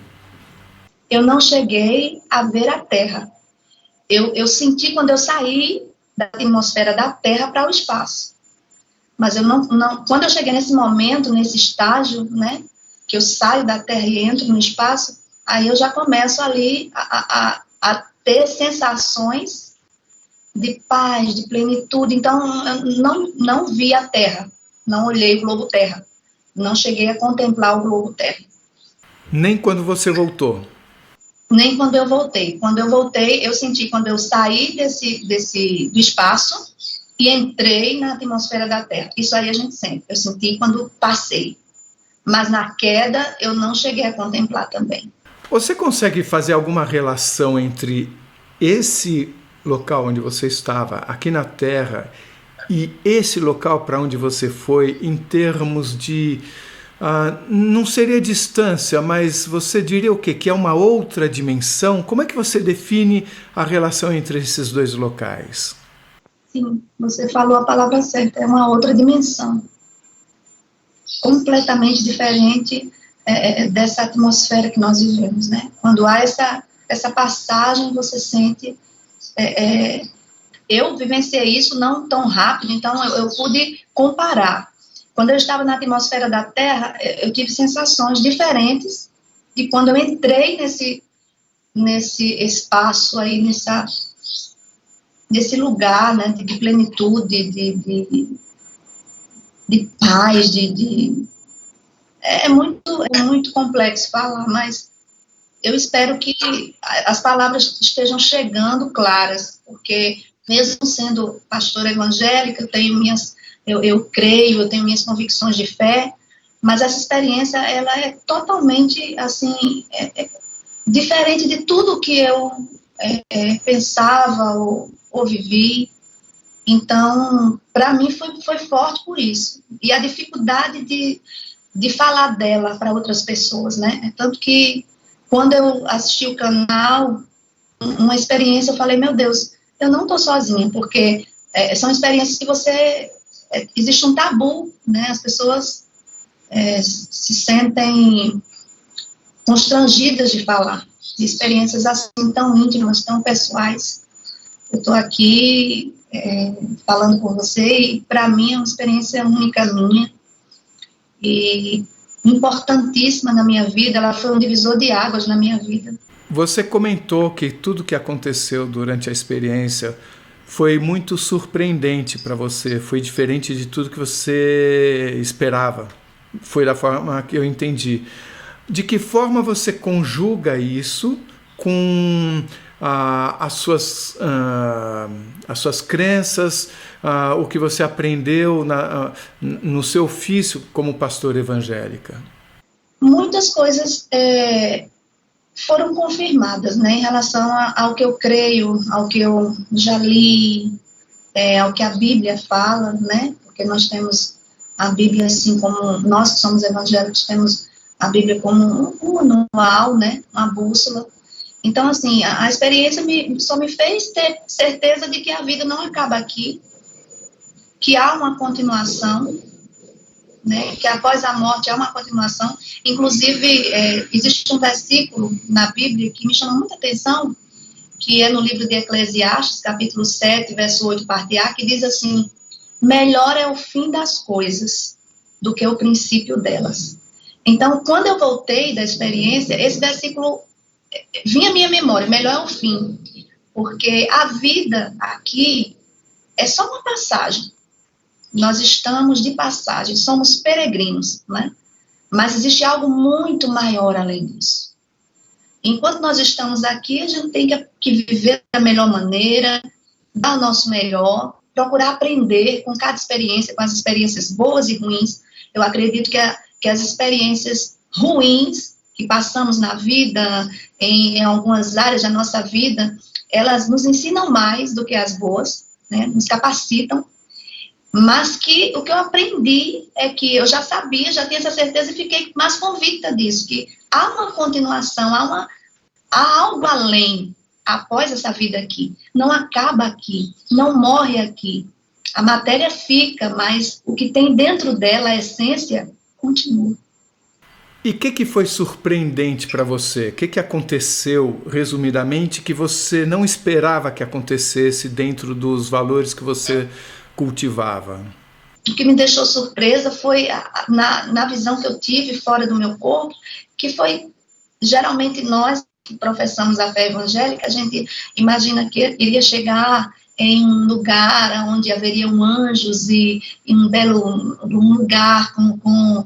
Eu não cheguei a ver a Terra. Eu senti quando eu saí da atmosfera da Terra para o espaço. Mas eu não, quando eu cheguei nesse momento, nesse estágio, né, que eu saio da Terra e entro no espaço, aí eu já começo ali a ter sensações de paz, de plenitude. Então, eu não vi a Terra, não olhei o globo Terra, não cheguei a contemplar o globo Terra. Nem quando você voltou? Nem quando eu voltei. Quando eu voltei, eu senti quando eu saí do espaço e entrei na atmosfera da Terra. Isso aí a gente sente. Eu senti quando passei. Mas na queda, eu não cheguei a contemplar também. Você consegue fazer alguma relação entre esse local onde você estava, aqui na Terra, e esse local para onde você foi, em termos de... não seria distância, mas você diria o quê? Que é uma outra dimensão? Como é que você define a relação entre esses dois locais? Sim, você falou a palavra certa, é uma outra dimensão. Completamente diferente dessa atmosfera que nós vivemos, né? Quando há essa passagem, você sente... eu vivenciei isso não tão rápido, então eu pude comparar. Quando eu estava na atmosfera da Terra, eu tive sensações diferentes de quando eu entrei nesse espaço aí, nesse lugar, né, de plenitude, de paz, é muito complexo falar, mas eu espero que as palavras estejam chegando claras, porque mesmo sendo pastora evangélica, eu creio, eu tenho minhas convicções de fé, mas essa experiência, ela é totalmente, assim, diferente de tudo que eu pensava ou vivi. Então, para mim, foi forte por isso. E a dificuldade de falar dela para outras pessoas, né? Tanto que, quando eu assisti o canal, uma experiência, eu falei, meu Deus, eu não estou sozinha, porque são experiências que existe um tabu, né? As pessoas se sentem constrangidas de falar de experiências assim tão íntimas, tão pessoais. Eu estou aqui falando com você e para mim é uma experiência única minha e importantíssima na minha vida. Ela foi um divisor de águas na minha vida. Você comentou que tudo que aconteceu durante a experiência foi muito surpreendente para você, foi diferente de tudo que você esperava. Foi da forma que eu entendi. De que forma você conjuga isso com as suas crenças, o que você aprendeu no seu ofício como pastora evangélica? Muitas coisas foram confirmadas, né, em relação ao que eu creio, ao que eu já li, ao que a Bíblia fala, né, porque nós temos a Bíblia, assim como nós que somos evangélicos, temos a Bíblia como um manual, né, uma bússola. Então, assim, a experiência só me fez ter certeza de que a vida não acaba aqui, que há uma continuação, né, que após a morte há uma continuação. Inclusive, existe um versículo na Bíblia que me chama muita atenção, que é no livro de Eclesiastes, capítulo 7, verso 8, parte A, que diz assim: melhor é o fim das coisas do que o princípio delas. Então, quando eu voltei da experiência, esse versículo vinha à minha memória, melhor é o fim, porque a vida aqui é só uma passagem. Nós estamos de passagem, somos peregrinos, né? Mas existe algo muito maior além disso. Enquanto nós estamos aqui, a gente tem que viver da melhor maneira, dar o nosso melhor, procurar aprender com cada experiência, com as experiências boas e ruins. Eu acredito que as experiências ruins que passamos na vida, em algumas áreas da nossa vida, elas nos ensinam mais do que as boas, né? Nos capacitam. Mas que o que eu aprendi é que eu já sabia, já tinha essa certeza e fiquei mais convicta disso, que há uma continuação, há algo além após essa vida aqui. Não acaba aqui, não morre aqui. A matéria fica, mas o que tem dentro dela, a essência, continua. E o que foi surpreendente para você? O que aconteceu, resumidamente, que você não esperava que acontecesse dentro dos valores que você cultivava? O que me deixou surpresa foi na visão que eu tive fora do meu corpo, que foi, geralmente nós que professamos a fé evangélica, a gente imagina que iria chegar em um lugar onde haveriam anjos e um belo lugar com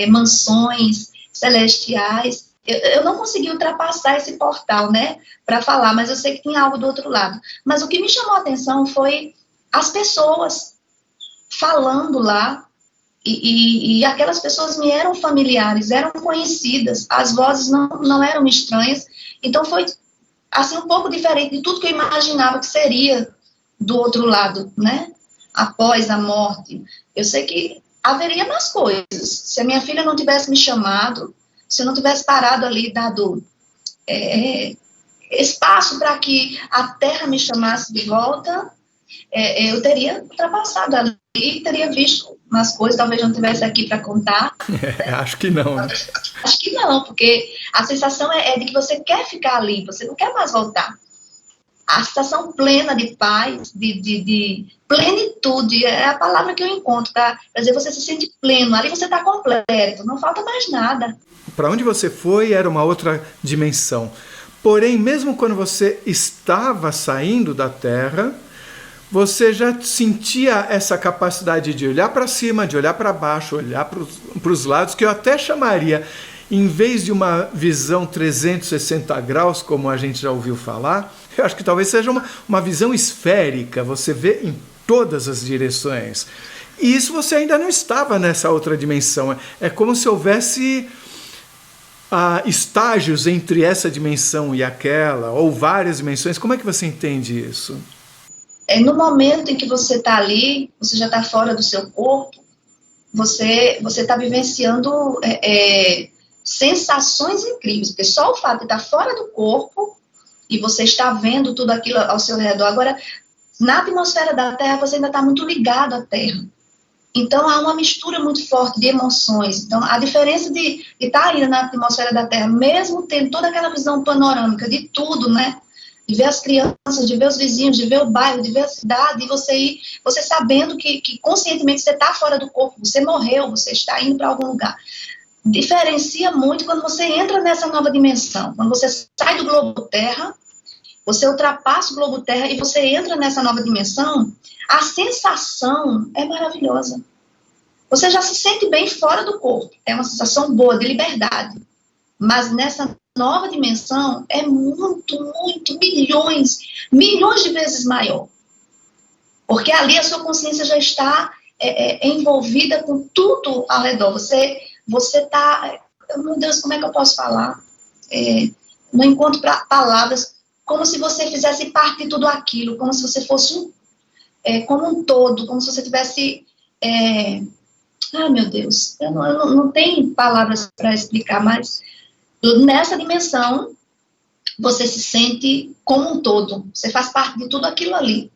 mansões celestiais. Eu não consegui ultrapassar esse portal, né, para falar, mas eu sei que tinha algo do outro lado. Mas o que me chamou a atenção foi as pessoas falando lá, e aquelas pessoas me eram familiares, eram conhecidas, as vozes não eram estranhas, então foi assim um pouco diferente de tudo que eu imaginava que seria do outro lado, né, após a morte. Eu sei que haveria mais coisas, se a minha filha não tivesse me chamado, se eu não tivesse parado ali, dado espaço para que a terra me chamasse de volta, eu teria ultrapassado ali, teria visto umas coisas, talvez não estivesse aqui para contar. Acho que não, né? Acho que não, porque a sensação é de que você quer ficar ali, você não quer mais voltar. A sensação plena de paz, de plenitude, é a palavra que eu encontro, para dizer, você se sente pleno, ali você está completo, não falta mais nada. Para onde você foi era uma outra dimensão. Porém, mesmo quando você estava saindo da Terra, você já sentia essa capacidade de olhar para cima, de olhar para baixo, olhar para os lados, que eu até chamaria, em vez de uma visão 360 graus, como a gente já ouviu falar, eu acho que talvez seja uma visão esférica, você vê em todas as direções. E isso você ainda não estava nessa outra dimensão. É como se houvesse estágios entre essa dimensão e aquela, ou várias dimensões. Como é que você entende isso? No momento em que você está ali, você já está fora do seu corpo, você está vivenciando sensações incríveis, porque só o fato de estar fora do corpo e você está vendo tudo aquilo ao seu redor. Agora, na atmosfera da Terra, você ainda está muito ligado à Terra. Então, há uma mistura muito forte de emoções. Então, a diferença de estar aí na atmosfera da Terra, mesmo tendo toda aquela visão panorâmica de tudo, né? De ver as crianças, de ver os vizinhos, de ver o bairro, de ver a cidade, e você sabendo que conscientemente você está fora do corpo, você morreu, você está indo para algum lugar. Diferencia muito quando você entra nessa nova dimensão, quando você sai do globo Terra, você ultrapassa o globo Terra e você entra nessa nova dimensão, a sensação é maravilhosa. Você já se sente bem fora do corpo, é uma sensação boa, de liberdade, mas nessa nova dimensão é muito, milhões de vezes maior. Porque ali a sua consciência já está envolvida com tudo ao redor. Você está... Meu Deus, como é que eu posso falar? Não encontro palavras. Como se você fizesse parte de tudo aquilo. Como se você fosse como um todo. Como se você tivesse... Ai, meu Deus. Eu não tenho palavras para explicar, mas... Nessa dimensão, você se sente como um todo. Você faz parte de tudo aquilo ali.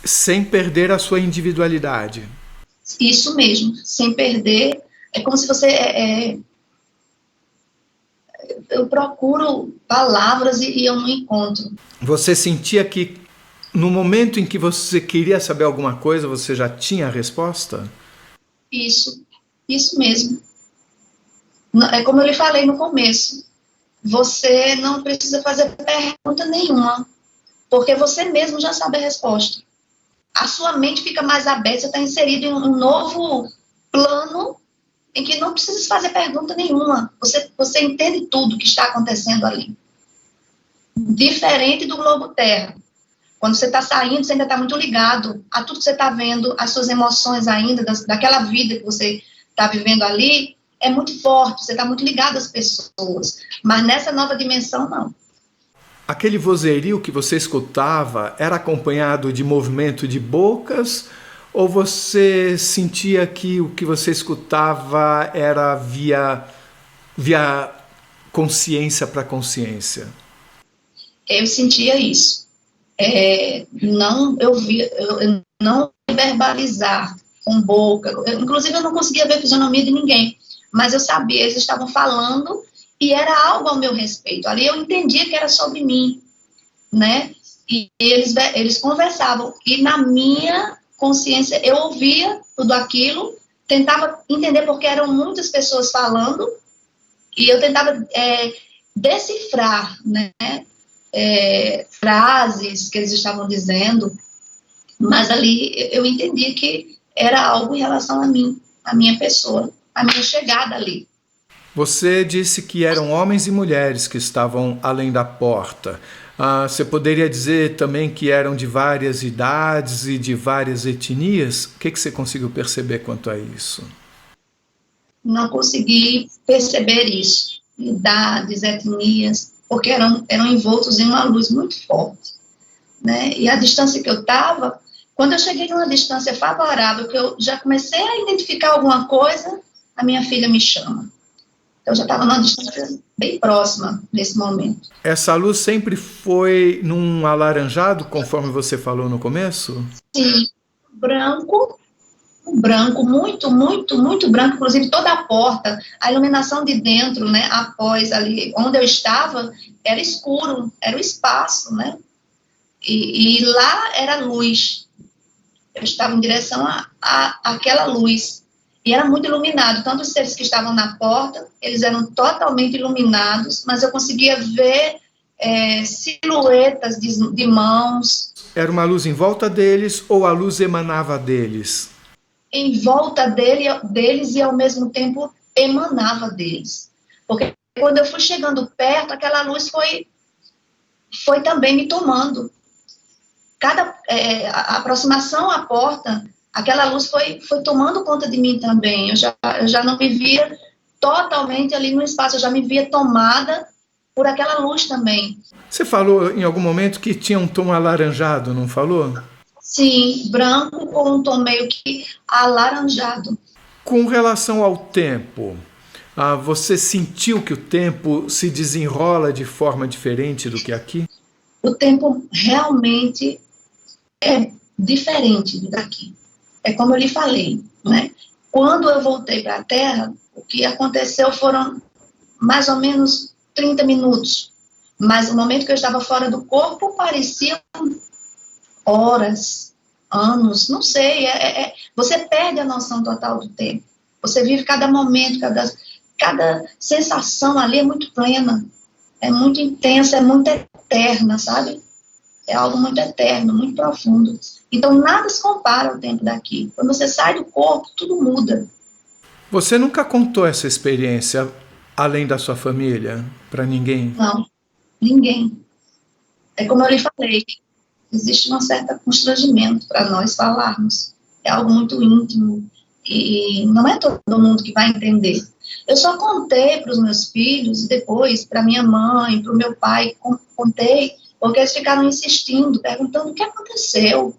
Sem perder a sua individualidade. Isso mesmo, sem perder. É como se você... Eu procuro palavras e eu não encontro. Você sentia que no momento em que você queria saber alguma coisa, você já tinha a resposta? Isso mesmo. É como eu lhe falei no começo, você não precisa fazer pergunta nenhuma. porque você mesmo já sabe a resposta. A sua mente fica mais aberta, você está inserido em um novo plano em que não precisa fazer pergunta nenhuma. Você entende tudo que está acontecendo ali. Diferente do globo terra. Quando você está saindo, você ainda está muito ligado a tudo que você está vendo, as suas emoções ainda, daquela vida que você está vivendo ali, é muito forte, você está muito ligado às pessoas. Mas nessa nova dimensão, não. Aquele vozerio que você escutava era acompanhado de movimento de bocas, ou você sentia que o que você escutava era via consciência para consciência? Eu sentia isso. Eu não verbalizar com boca. Inclusive, eu não conseguia ver a fisionomia de ninguém, mas eu sabia, eles estavam falando e era algo ao meu respeito. Ali eu entendia que era sobre mim, né? E eles conversavam. E na minha consciência, eu ouvia tudo aquilo, tentava entender porque eram muitas pessoas falando, e eu tentava decifrar, né? Frases que eles estavam dizendo, mas ali eu entendi que era algo em relação a mim, a minha pessoa, a minha chegada ali. Você disse que eram homens e mulheres que estavam além da porta. Você poderia dizer também que eram de várias idades e de várias etnias? O que você conseguiu perceber quanto a isso? Não consegui perceber isso. Idades, etnias, porque eram envoltos em uma luz muito forte, né? E a distância que eu estava, quando eu cheguei numa distância favorável, que eu já comecei a identificar alguma coisa, a minha filha me chama. Eu já estava numa distância bem próxima nesse momento. Essa luz sempre foi num alaranjado, conforme você falou no começo? Sim, branco, muito, muito, muito branco. Inclusive toda a porta, a iluminação de dentro, né, após ali, onde eu estava, era escuro, era o espaço, né? E lá era luz. Eu estava em direção àquela luz. E era muito iluminado, tanto os seres que estavam na porta, eles eram totalmente iluminados, mas eu conseguia ver silhuetas de mãos. Era uma luz em volta deles ou a luz emanava deles? Em volta deles e ao mesmo tempo emanava deles. Porque quando eu fui chegando perto, aquela luz foi também me tomando. A aproximação à porta, aquela luz foi tomando conta de mim também. Eu já não me via totalmente ali no espaço, eu já me via tomada por aquela luz também. Você falou em algum momento que tinha um tom alaranjado, não falou? Sim, branco com um tom meio que alaranjado. Com relação ao tempo, você sentiu que o tempo se desenrola de forma diferente do que aqui? O tempo realmente é diferente daqui. É como eu lhe falei, né? Quando eu voltei para a Terra, o que aconteceu foram mais ou menos 30 minutos. Mas o momento que eu estava fora do corpo parecia horas, anos, não sei. Você perde a noção total do tempo. Você vive cada momento, cada sensação ali é muito plena, é muito intensa, é muito eterna, sabe? É algo muito eterno, muito profundo. Então, nada se compara ao tempo daqui. Quando você sai do corpo, tudo muda. Você nunca contou essa experiência, além da sua família, para ninguém? Não, ninguém. É como eu lhe falei, existe um certo constrangimento para nós falarmos. É algo muito íntimo e não é todo mundo que vai entender. Eu só contei para os meus filhos e depois para minha mãe, para o meu pai, contei, porque eles ficaram insistindo, perguntando o que aconteceu.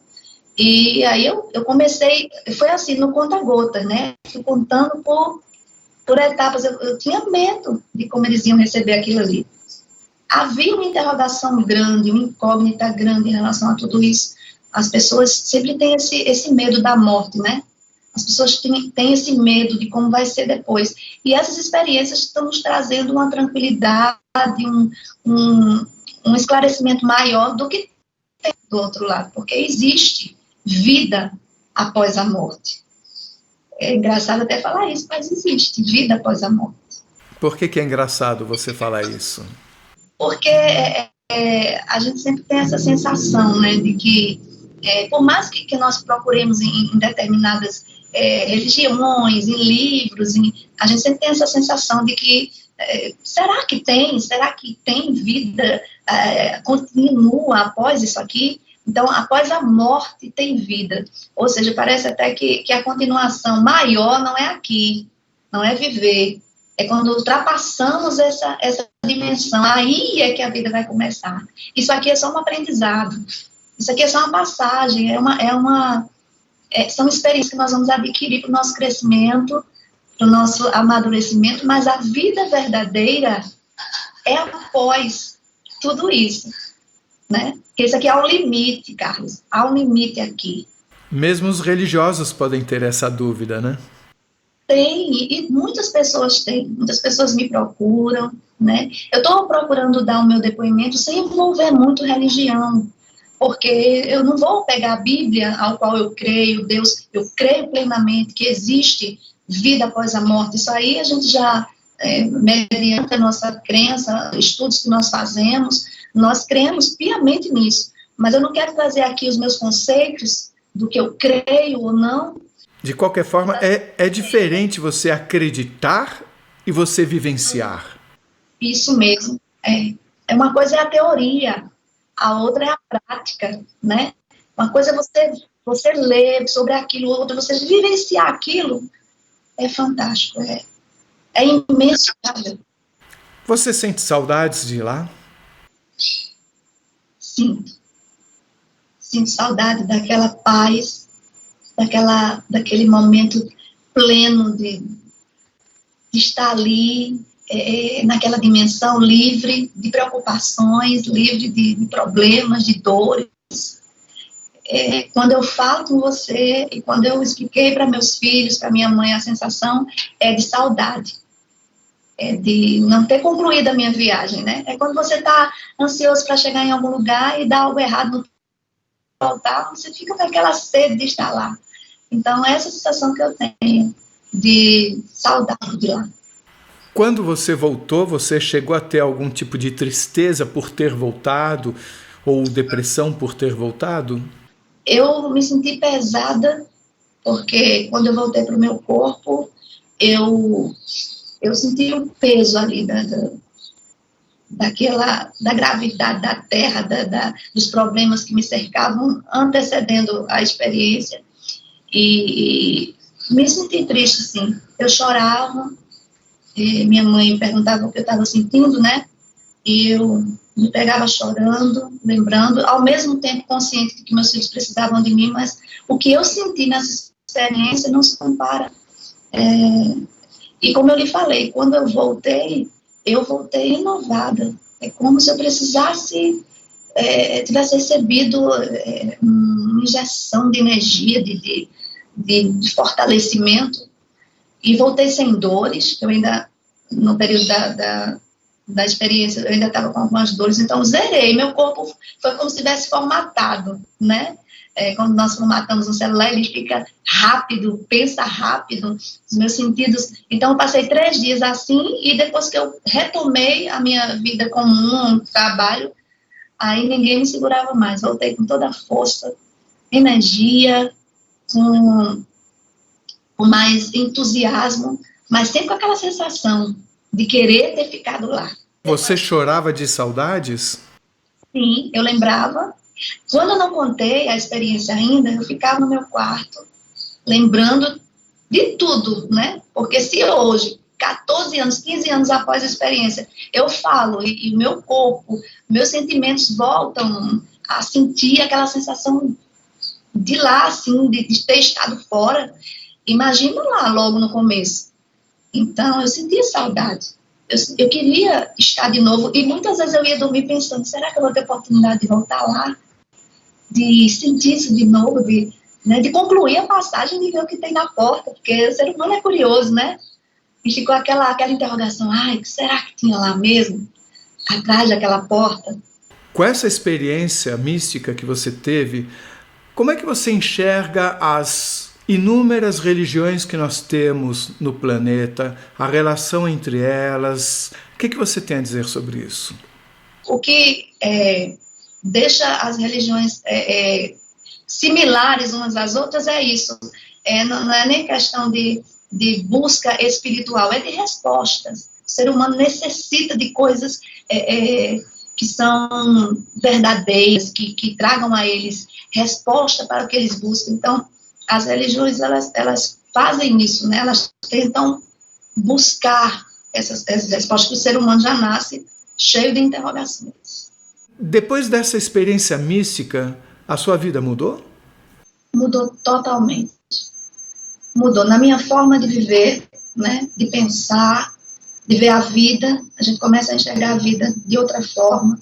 E aí eu comecei, foi assim, no conta-gotas, né? Fui contando por etapas. Eu tinha medo de como eles iam receber aquilo ali. Havia uma interrogação grande, uma incógnita grande em relação a tudo isso. As pessoas sempre têm esse medo da morte, né? As pessoas têm esse medo de como vai ser depois. E essas experiências estão nos trazendo uma tranquilidade, um esclarecimento maior do que tem do outro lado, porque existe vida após a morte. É engraçado até falar isso, mas existe vida após a morte. Por que é engraçado você falar isso? Porque a gente sempre tem essa sensação, né, de que, por mais que nós procuremos em determinadas religiões, em livros, a gente sempre tem essa sensação de que será que tem vida, continua após isso aqui? Então, após a morte tem vida, ou seja, parece até que a continuação maior não é aqui, não é viver, é quando ultrapassamos essa dimensão, aí é que a vida vai começar. Isso aqui é só um aprendizado, isso aqui é só uma passagem, são experiências que nós vamos adquirir para o nosso crescimento, para o nosso amadurecimento, mas a vida verdadeira é após tudo isso, né? Porque isso aqui é o limite, Carlos, há um limite aqui. Mesmo os religiosos podem ter essa dúvida, né? Tem, e muitas pessoas têm, muitas pessoas me procuram, né? Eu estou procurando dar o meu depoimento sem envolver muito religião, porque eu não vou pegar a Bíblia, ao qual eu creio, Deus, eu creio plenamente que existe vida após a morte. Isso aí a gente já, mediante a nossa crença, estudos que nós fazemos, nós cremos piamente nisso. Mas eu não quero trazer aqui os meus conceitos do que eu creio ou não. De qualquer forma, é diferente você acreditar e você vivenciar. Isso mesmo. Uma coisa é a teoria, a outra é a prática, né? Uma coisa é você ler sobre aquilo, outra você vivenciar aquilo. É fantástico, é imensurável. Você sente saudades de lá? Sinto saudade daquela paz, daquele momento pleno de estar ali, naquela dimensão livre de preocupações, livre de problemas, de dores. Quando eu falo com você e quando eu expliquei para meus filhos, para minha mãe, a sensação é de saudade, de não ter concluído a minha viagem, né? É quando você está ansioso para chegar em algum lugar e dá algo errado no voltar, você fica com aquela sede de estar lá. Então, essa sensação que eu tenho de saudade de lá. Quando você voltou, você chegou a ter algum tipo de tristeza por ter voltado ou depressão por ter voltado? Eu me senti pesada, porque quando eu voltei para o meu corpo, eu senti o peso ali da gravidade da terra, dos problemas que me cercavam, antecedendo a experiência. E me senti triste, sim. Eu chorava, minha mãe perguntava o que eu estava sentindo, né? E eu me pegava chorando, lembrando, ao mesmo tempo consciente de que meus filhos precisavam de mim, mas o que eu senti nessa experiência não se compara. E como eu lhe falei, quando eu voltei renovada. É como se eu precisasse, tivesse recebido uma injeção de energia, de fortalecimento, e voltei sem dores. Eu ainda, no período da experiência, eu ainda estava com algumas dores, então zerei, meu corpo foi como se tivesse formatado, né? Quando nós formatamos um celular, ele fica rápido, pensa rápido, os meus sentidos. Então, eu passei 3 dias assim, e depois que eu retomei a minha vida comum, trabalho, aí ninguém me segurava mais. Voltei com toda a força, energia, com mais entusiasmo, mas sempre com aquela sensação de querer ter ficado lá. Você chorava de saudades? Sim, eu lembrava. Quando eu não contei a experiência ainda, eu ficava no meu quarto, lembrando de tudo, né? Porque se hoje, 14 anos, 15 anos após a experiência, eu falo e o meu corpo, meus sentimentos voltam a sentir aquela sensação de lá, assim, de ter estado fora, imagina lá, logo no começo. Então, eu sentia saudade. Eu queria estar de novo, e muitas vezes eu ia dormir pensando, será que eu vou ter oportunidade de voltar lá? De sentir isso de novo, de concluir a passagem, de ver o que tem na porta, porque o ser humano é curioso, né? E ficou aquela interrogação, o que será que tinha lá mesmo, atrás daquela porta? Com essa experiência mística que você teve, como é que você enxerga as inúmeras religiões que nós temos no planeta, a relação entre elas? O que você tem a dizer sobre isso? o que deixa as religiões similares umas às outras é isso. Não é nem questão de busca espiritual, é de respostas. O ser humano necessita de coisas que são verdadeiras, que tragam a eles resposta para o que eles buscam. Então, as religiões, elas fazem isso, né? Elas tentam buscar essas respostas, que o ser humano já nasce cheio de interrogações. Depois dessa experiência mística, a sua vida mudou? Mudou totalmente. Mudou na minha forma de viver, né? De pensar, de ver a vida. A gente começa a enxergar a vida de outra forma.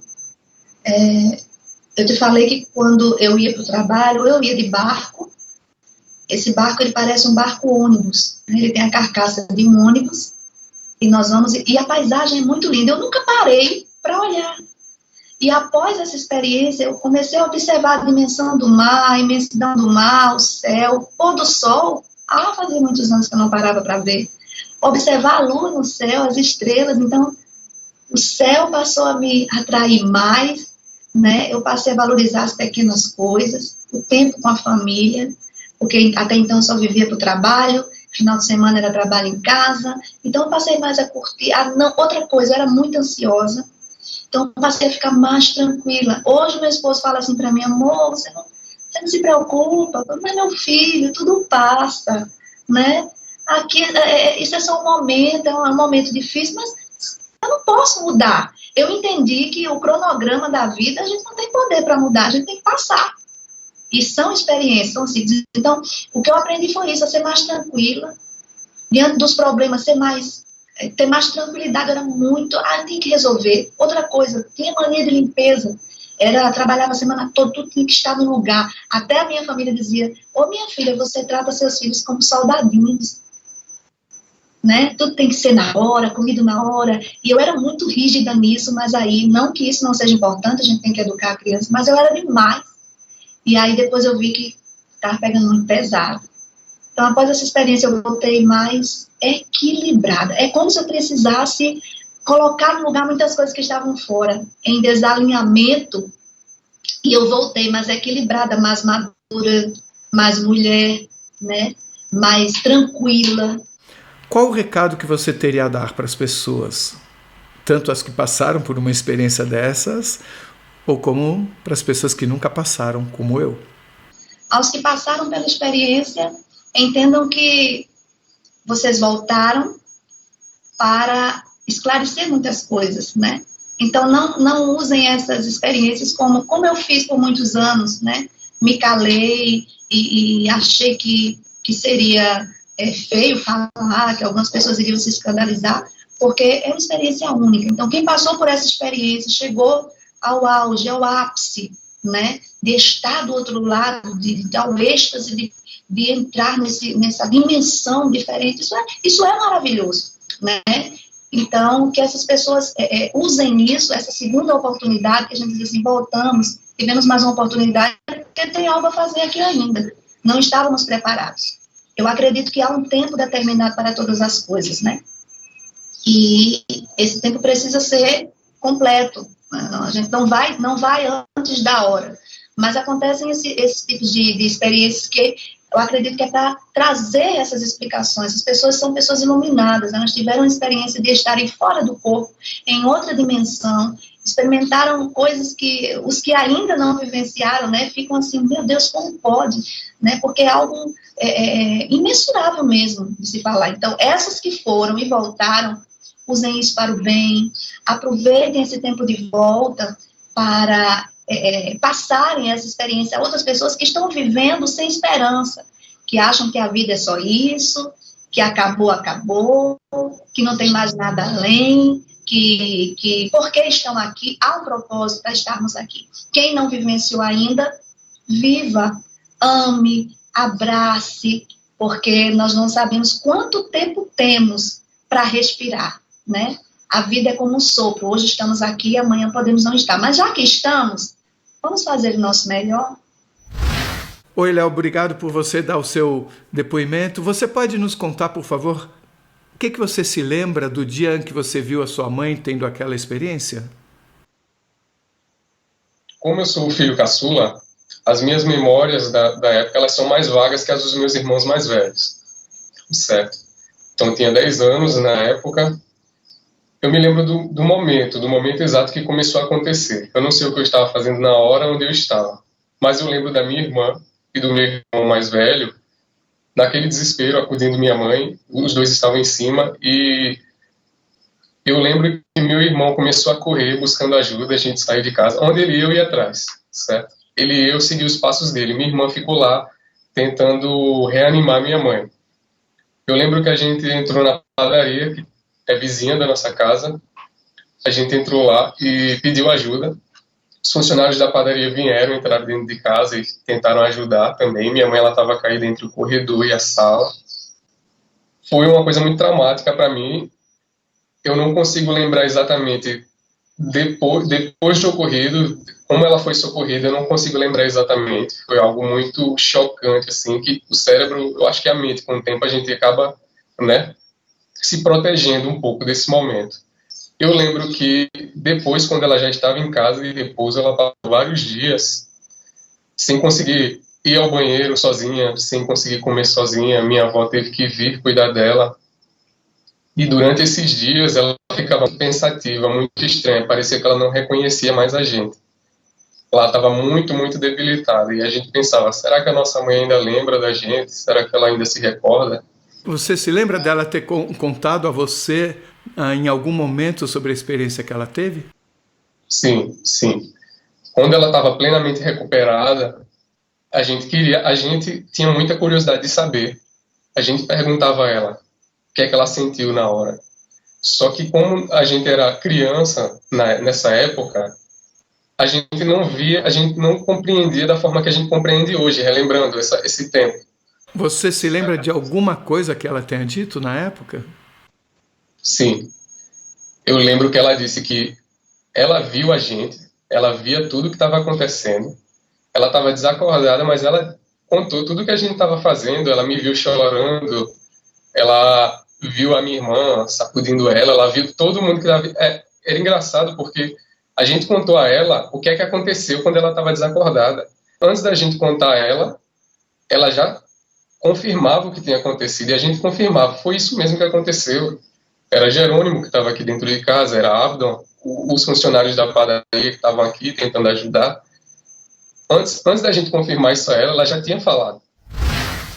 Eu te falei que quando eu ia para o trabalho, eu ia de barco. Esse barco, ele parece um barco ônibus, né? Ele tem a carcaça de um ônibus, e nós vamos, e a paisagem é muito linda. Eu nunca parei para olhar. E após essa experiência, eu comecei a observar a dimensão do mar, a imensidão do mar, o céu, o pôr do sol. Fazia muitos anos que eu não parava para ver. Observar a lua no céu, as estrelas. Então, o céu passou a me atrair mais, né? Eu passei a valorizar as pequenas coisas, o tempo com a família, porque até então eu só vivia para o trabalho, final de semana era trabalho em casa, então eu passei mais a curtir. Outra coisa, eu era muito ansiosa, então eu passei a ficar mais tranquila. Hoje meu esposo fala assim para mim: amor, você não se preocupa, mas meu filho, tudo passa, né? Aqui, isso é só um momento, é um momento difícil, mas eu não posso mudar. Eu entendi que o cronograma da vida a gente não tem poder para mudar, a gente tem que passar. E são experiências, são ciclos. Então, o que eu aprendi foi isso, a ser mais tranquila, diante dos problemas, ter mais tranquilidade. Era muito, tem que resolver. Outra coisa, tinha mania de limpeza, trabalhava a semana toda, tudo tinha que estar no lugar. Até a minha família dizia: minha filha, você trata seus filhos como soldadinhos, né? Tudo tem que ser na hora, comido na hora. E eu era muito rígida nisso, mas aí, não que isso não seja importante, a gente tem que educar a criança, mas eu era demais. E aí depois eu vi que estava pegando muito pesado. Então, após essa experiência, eu voltei mais equilibrada. É como se eu precisasse colocar no lugar muitas coisas que estavam fora, em desalinhamento, e eu voltei mais equilibrada, mais madura, mais mulher, né? Mais tranquila. Qual o recado que você teria a dar para as pessoas? Tanto as que passaram por uma experiência dessas, ou como para as pessoas que nunca passaram, como eu? Aos que passaram pela experiência, entendam que vocês voltaram para esclarecer muitas coisas, né? Então, não usem essas experiências como eu fiz por muitos anos, né? Me calei e achei que seria feio falar, que algumas pessoas iriam se escandalizar, porque é uma experiência única. Então, quem passou por essa experiência, chegou ao auge, ao ápice, né, de estar do outro lado, ao êxtase, de entrar nessa dimensão diferente, isso é maravilhoso, né? Então, que essas pessoas usem isso, essa segunda oportunidade, que a gente diz assim: voltamos, tivemos mais uma oportunidade, porque tem algo a fazer aqui ainda, não estávamos preparados. Eu acredito que há um tempo determinado para todas as coisas, né? E esse tempo precisa ser completo. A gente não vai antes da hora. Mas acontecem esses tipos de experiências que eu acredito que é para trazer essas explicações. As pessoas são pessoas iluminadas, elas tiveram a experiência de estarem fora do corpo, em outra dimensão, experimentaram coisas que os que ainda não vivenciaram, né, ficam assim: meu Deus, como pode? Né, porque é algo imensurável mesmo de se falar. Então, essas que foram e voltaram, usem isso para o bem, aproveitem esse tempo de volta para passarem essa experiência a outras pessoas que estão vivendo sem esperança, que acham que a vida é só isso, que acabou, que não tem mais nada além, que porque estão aqui, há um propósito para estarmos aqui. Quem não vivenciou ainda, viva, ame, abrace, porque nós não sabemos quanto tempo temos para respirar, né? A vida é como um sopro, hoje estamos aqui, amanhã podemos não estar, mas já que estamos, vamos fazer o nosso melhor. Oi, Léo, obrigado por você dar o seu depoimento. Você pode nos contar, por favor, o que você se lembra do dia em que você viu a sua mãe tendo aquela experiência? como eu sou o filho caçula, as minhas memórias da época, elas são mais vagas que as dos meus irmãos mais velhos, certo? Então, eu tinha 10 anos na época. Eu me lembro do momento exato que começou a acontecer. Eu não sei o que eu estava fazendo na hora onde eu estava, mas eu lembro da minha irmã e do meu irmão mais velho, naquele desespero, acudindo minha mãe. Os dois estavam em cima e eu lembro que meu irmão começou a correr buscando ajuda. A gente saiu de casa, onde ele ia, eu ia atrás, certo? Ele e eu segui os passos dele. Minha irmã ficou lá tentando reanimar minha mãe. Eu lembro que a gente entrou na padaria, que é vizinha da nossa casa. A gente entrou lá e pediu ajuda. Os funcionários da padaria vieram, entraram dentro de casa e tentaram ajudar também. Minha mãe estava caída entre o corredor e a sala. Foi uma coisa muito traumática para mim. Eu não consigo lembrar exatamente depois do ocorrido, como ela foi socorrida, eu não consigo lembrar exatamente. Foi algo muito chocante, assim, que o cérebro, eu acho que a mente, com o tempo, a gente acaba, né, se protegendo um pouco desse momento. Eu lembro que depois, quando ela já estava em casa, e depois ela passou vários dias sem conseguir ir ao banheiro sozinha, sem conseguir comer sozinha. Minha avó teve que vir cuidar dela. E durante esses dias ela ficava pensativa, muito estranha, parecia que ela não reconhecia mais a gente. Ela estava muito, muito debilitada, e a gente pensava, será que a nossa mãe ainda lembra da gente? Será que ela ainda se recorda? Você se lembra dela ter contado a você em algum momento sobre a experiência que ela teve? Sim, sim. Quando ela estava plenamente recuperada, a gente tinha muita curiosidade de saber. A gente perguntava a ela o que é que ela sentiu na hora. Só que como a gente era criança nessa época, a gente não via, a gente não compreendia da forma que a gente compreende hoje, relembrando esse tempo. Você se lembra de alguma coisa que ela tenha dito na época? Sim. Eu lembro que ela disse que ela viu a gente, ela via tudo que estava acontecendo, ela estava desacordada, mas ela contou tudo que a gente estava fazendo. Ela me viu chorando, ela viu a minha irmã sacudindo ela viu todo mundo que estava... Era engraçado porque a gente contou a ela o que é que aconteceu quando ela estava desacordada. Antes da gente contar a ela já confirmava o que tinha acontecido, e a gente confirmava, foi isso mesmo que aconteceu. Era Jerônimo que estava aqui dentro de casa, era Abdon, os funcionários da padaria que estavam aqui tentando ajudar. Antes da gente confirmar isso a ela já tinha falado.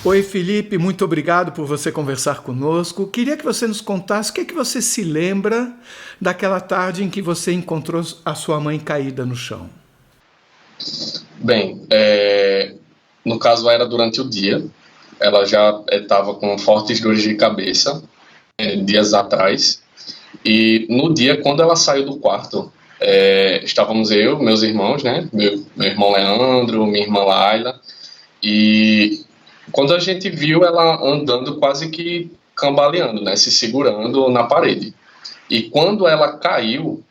Oi, Felipe, muito obrigado por você conversar conosco. Queria que você nos contasse o que é que você se lembra daquela tarde em que você encontrou a sua mãe caída no chão. Bem, no caso era durante o dia. Ela já estava com fortes dores de cabeça dias atrás. E no dia, quando ela saiu do quarto, estávamos eu, meus irmãos, né? Meu irmão Leandro, minha irmã Laila. E quando a gente viu ela andando quase que cambaleando, né? Se segurando na parede. E quando ela caiu,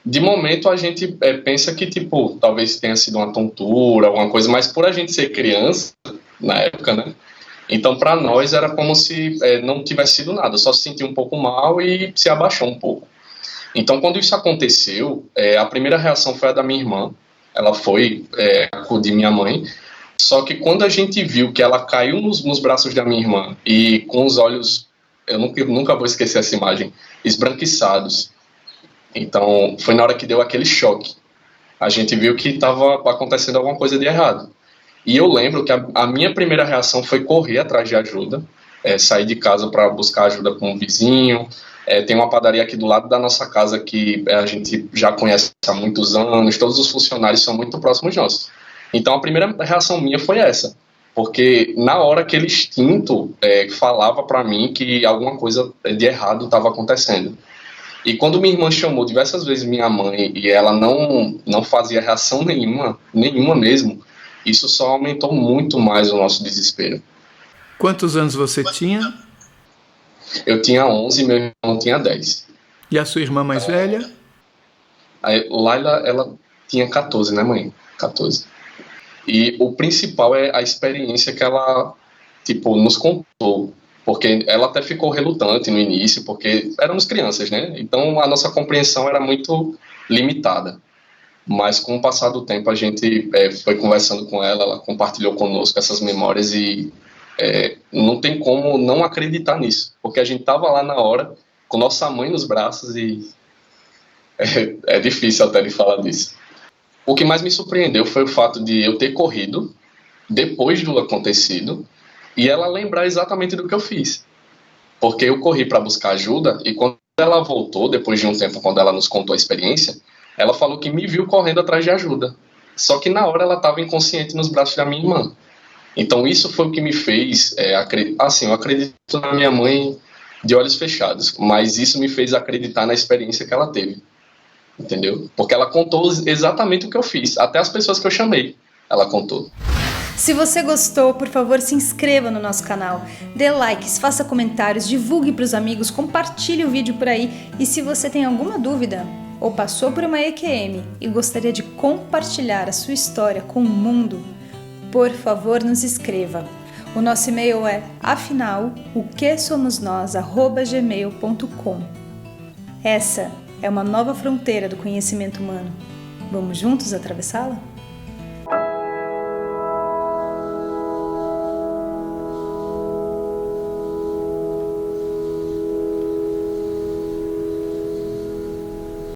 de momento a gente pensa que, tipo, talvez tenha sido uma tontura, alguma coisa, mas por a gente ser criança, na época, né? Então, para nós, era como se não tivesse sido nada, só se sentiu um pouco mal e se abaixou um pouco. Então, quando isso aconteceu, a primeira reação foi a da minha irmã. Ela foi acudir minha mãe. Só que quando a gente viu que ela caiu nos braços da minha irmã e com os olhos, eu nunca vou esquecer essa imagem, esbranquiçados. Então, foi na hora que deu aquele choque. A gente viu que estava acontecendo alguma coisa de errado. E eu lembro que a minha primeira reação foi correr atrás de ajuda, sair de casa para buscar ajuda com um vizinho. Tem uma padaria aqui do lado da nossa casa que a gente já conhece há muitos anos, todos os funcionários são muito próximos nossos. Então a primeira reação minha foi essa, porque na hora aquele instinto falava para mim que alguma coisa de errado estava acontecendo. E quando minha irmã chamou diversas vezes minha mãe e ela não fazia reação nenhuma mesmo, isso só aumentou muito mais o nosso desespero. Quantos anos você tinha? Eu tinha 11 e meu irmão tinha 10. E a sua irmã mais velha? A Laila, ela tinha 14, né, mãe? 14. E o principal é a experiência que ela, nos contou. Porque ela até ficou relutante no início, porque éramos crianças, né? Então a nossa compreensão era muito limitada. Mas com o passar do tempo a gente foi conversando com ela, ela compartilhou conosco essas memórias e não tem como não acreditar nisso, porque a gente estava lá na hora com nossa mãe nos braços e é difícil até de falar disso. O que mais me surpreendeu foi o fato de eu ter corrido depois do acontecido e ela lembrar exatamente do que eu fiz. Porque eu corri para buscar ajuda e quando ela voltou, depois de um tempo, quando ela nos contou a experiência, ela falou que me viu correndo atrás de ajuda. Só que na hora ela estava inconsciente nos braços da minha irmã. Então isso foi o que me fez, eu acredito na minha mãe de olhos fechados, mas isso me fez acreditar na experiência que ela teve. Entendeu? Porque ela contou exatamente o que eu fiz, até as pessoas que eu chamei, ela contou. Se você gostou, por favor, se inscreva no nosso canal, dê likes, faça comentários, divulgue para os amigos, compartilhe o vídeo por aí. E se você tem alguma dúvida ou passou por uma EQM e gostaria de compartilhar a sua história com o mundo, por favor, nos escreva. O nosso e-mail é afinal.oquesomosnós@gmail.com. Essa é uma nova fronteira do conhecimento humano. Vamos juntos atravessá-la?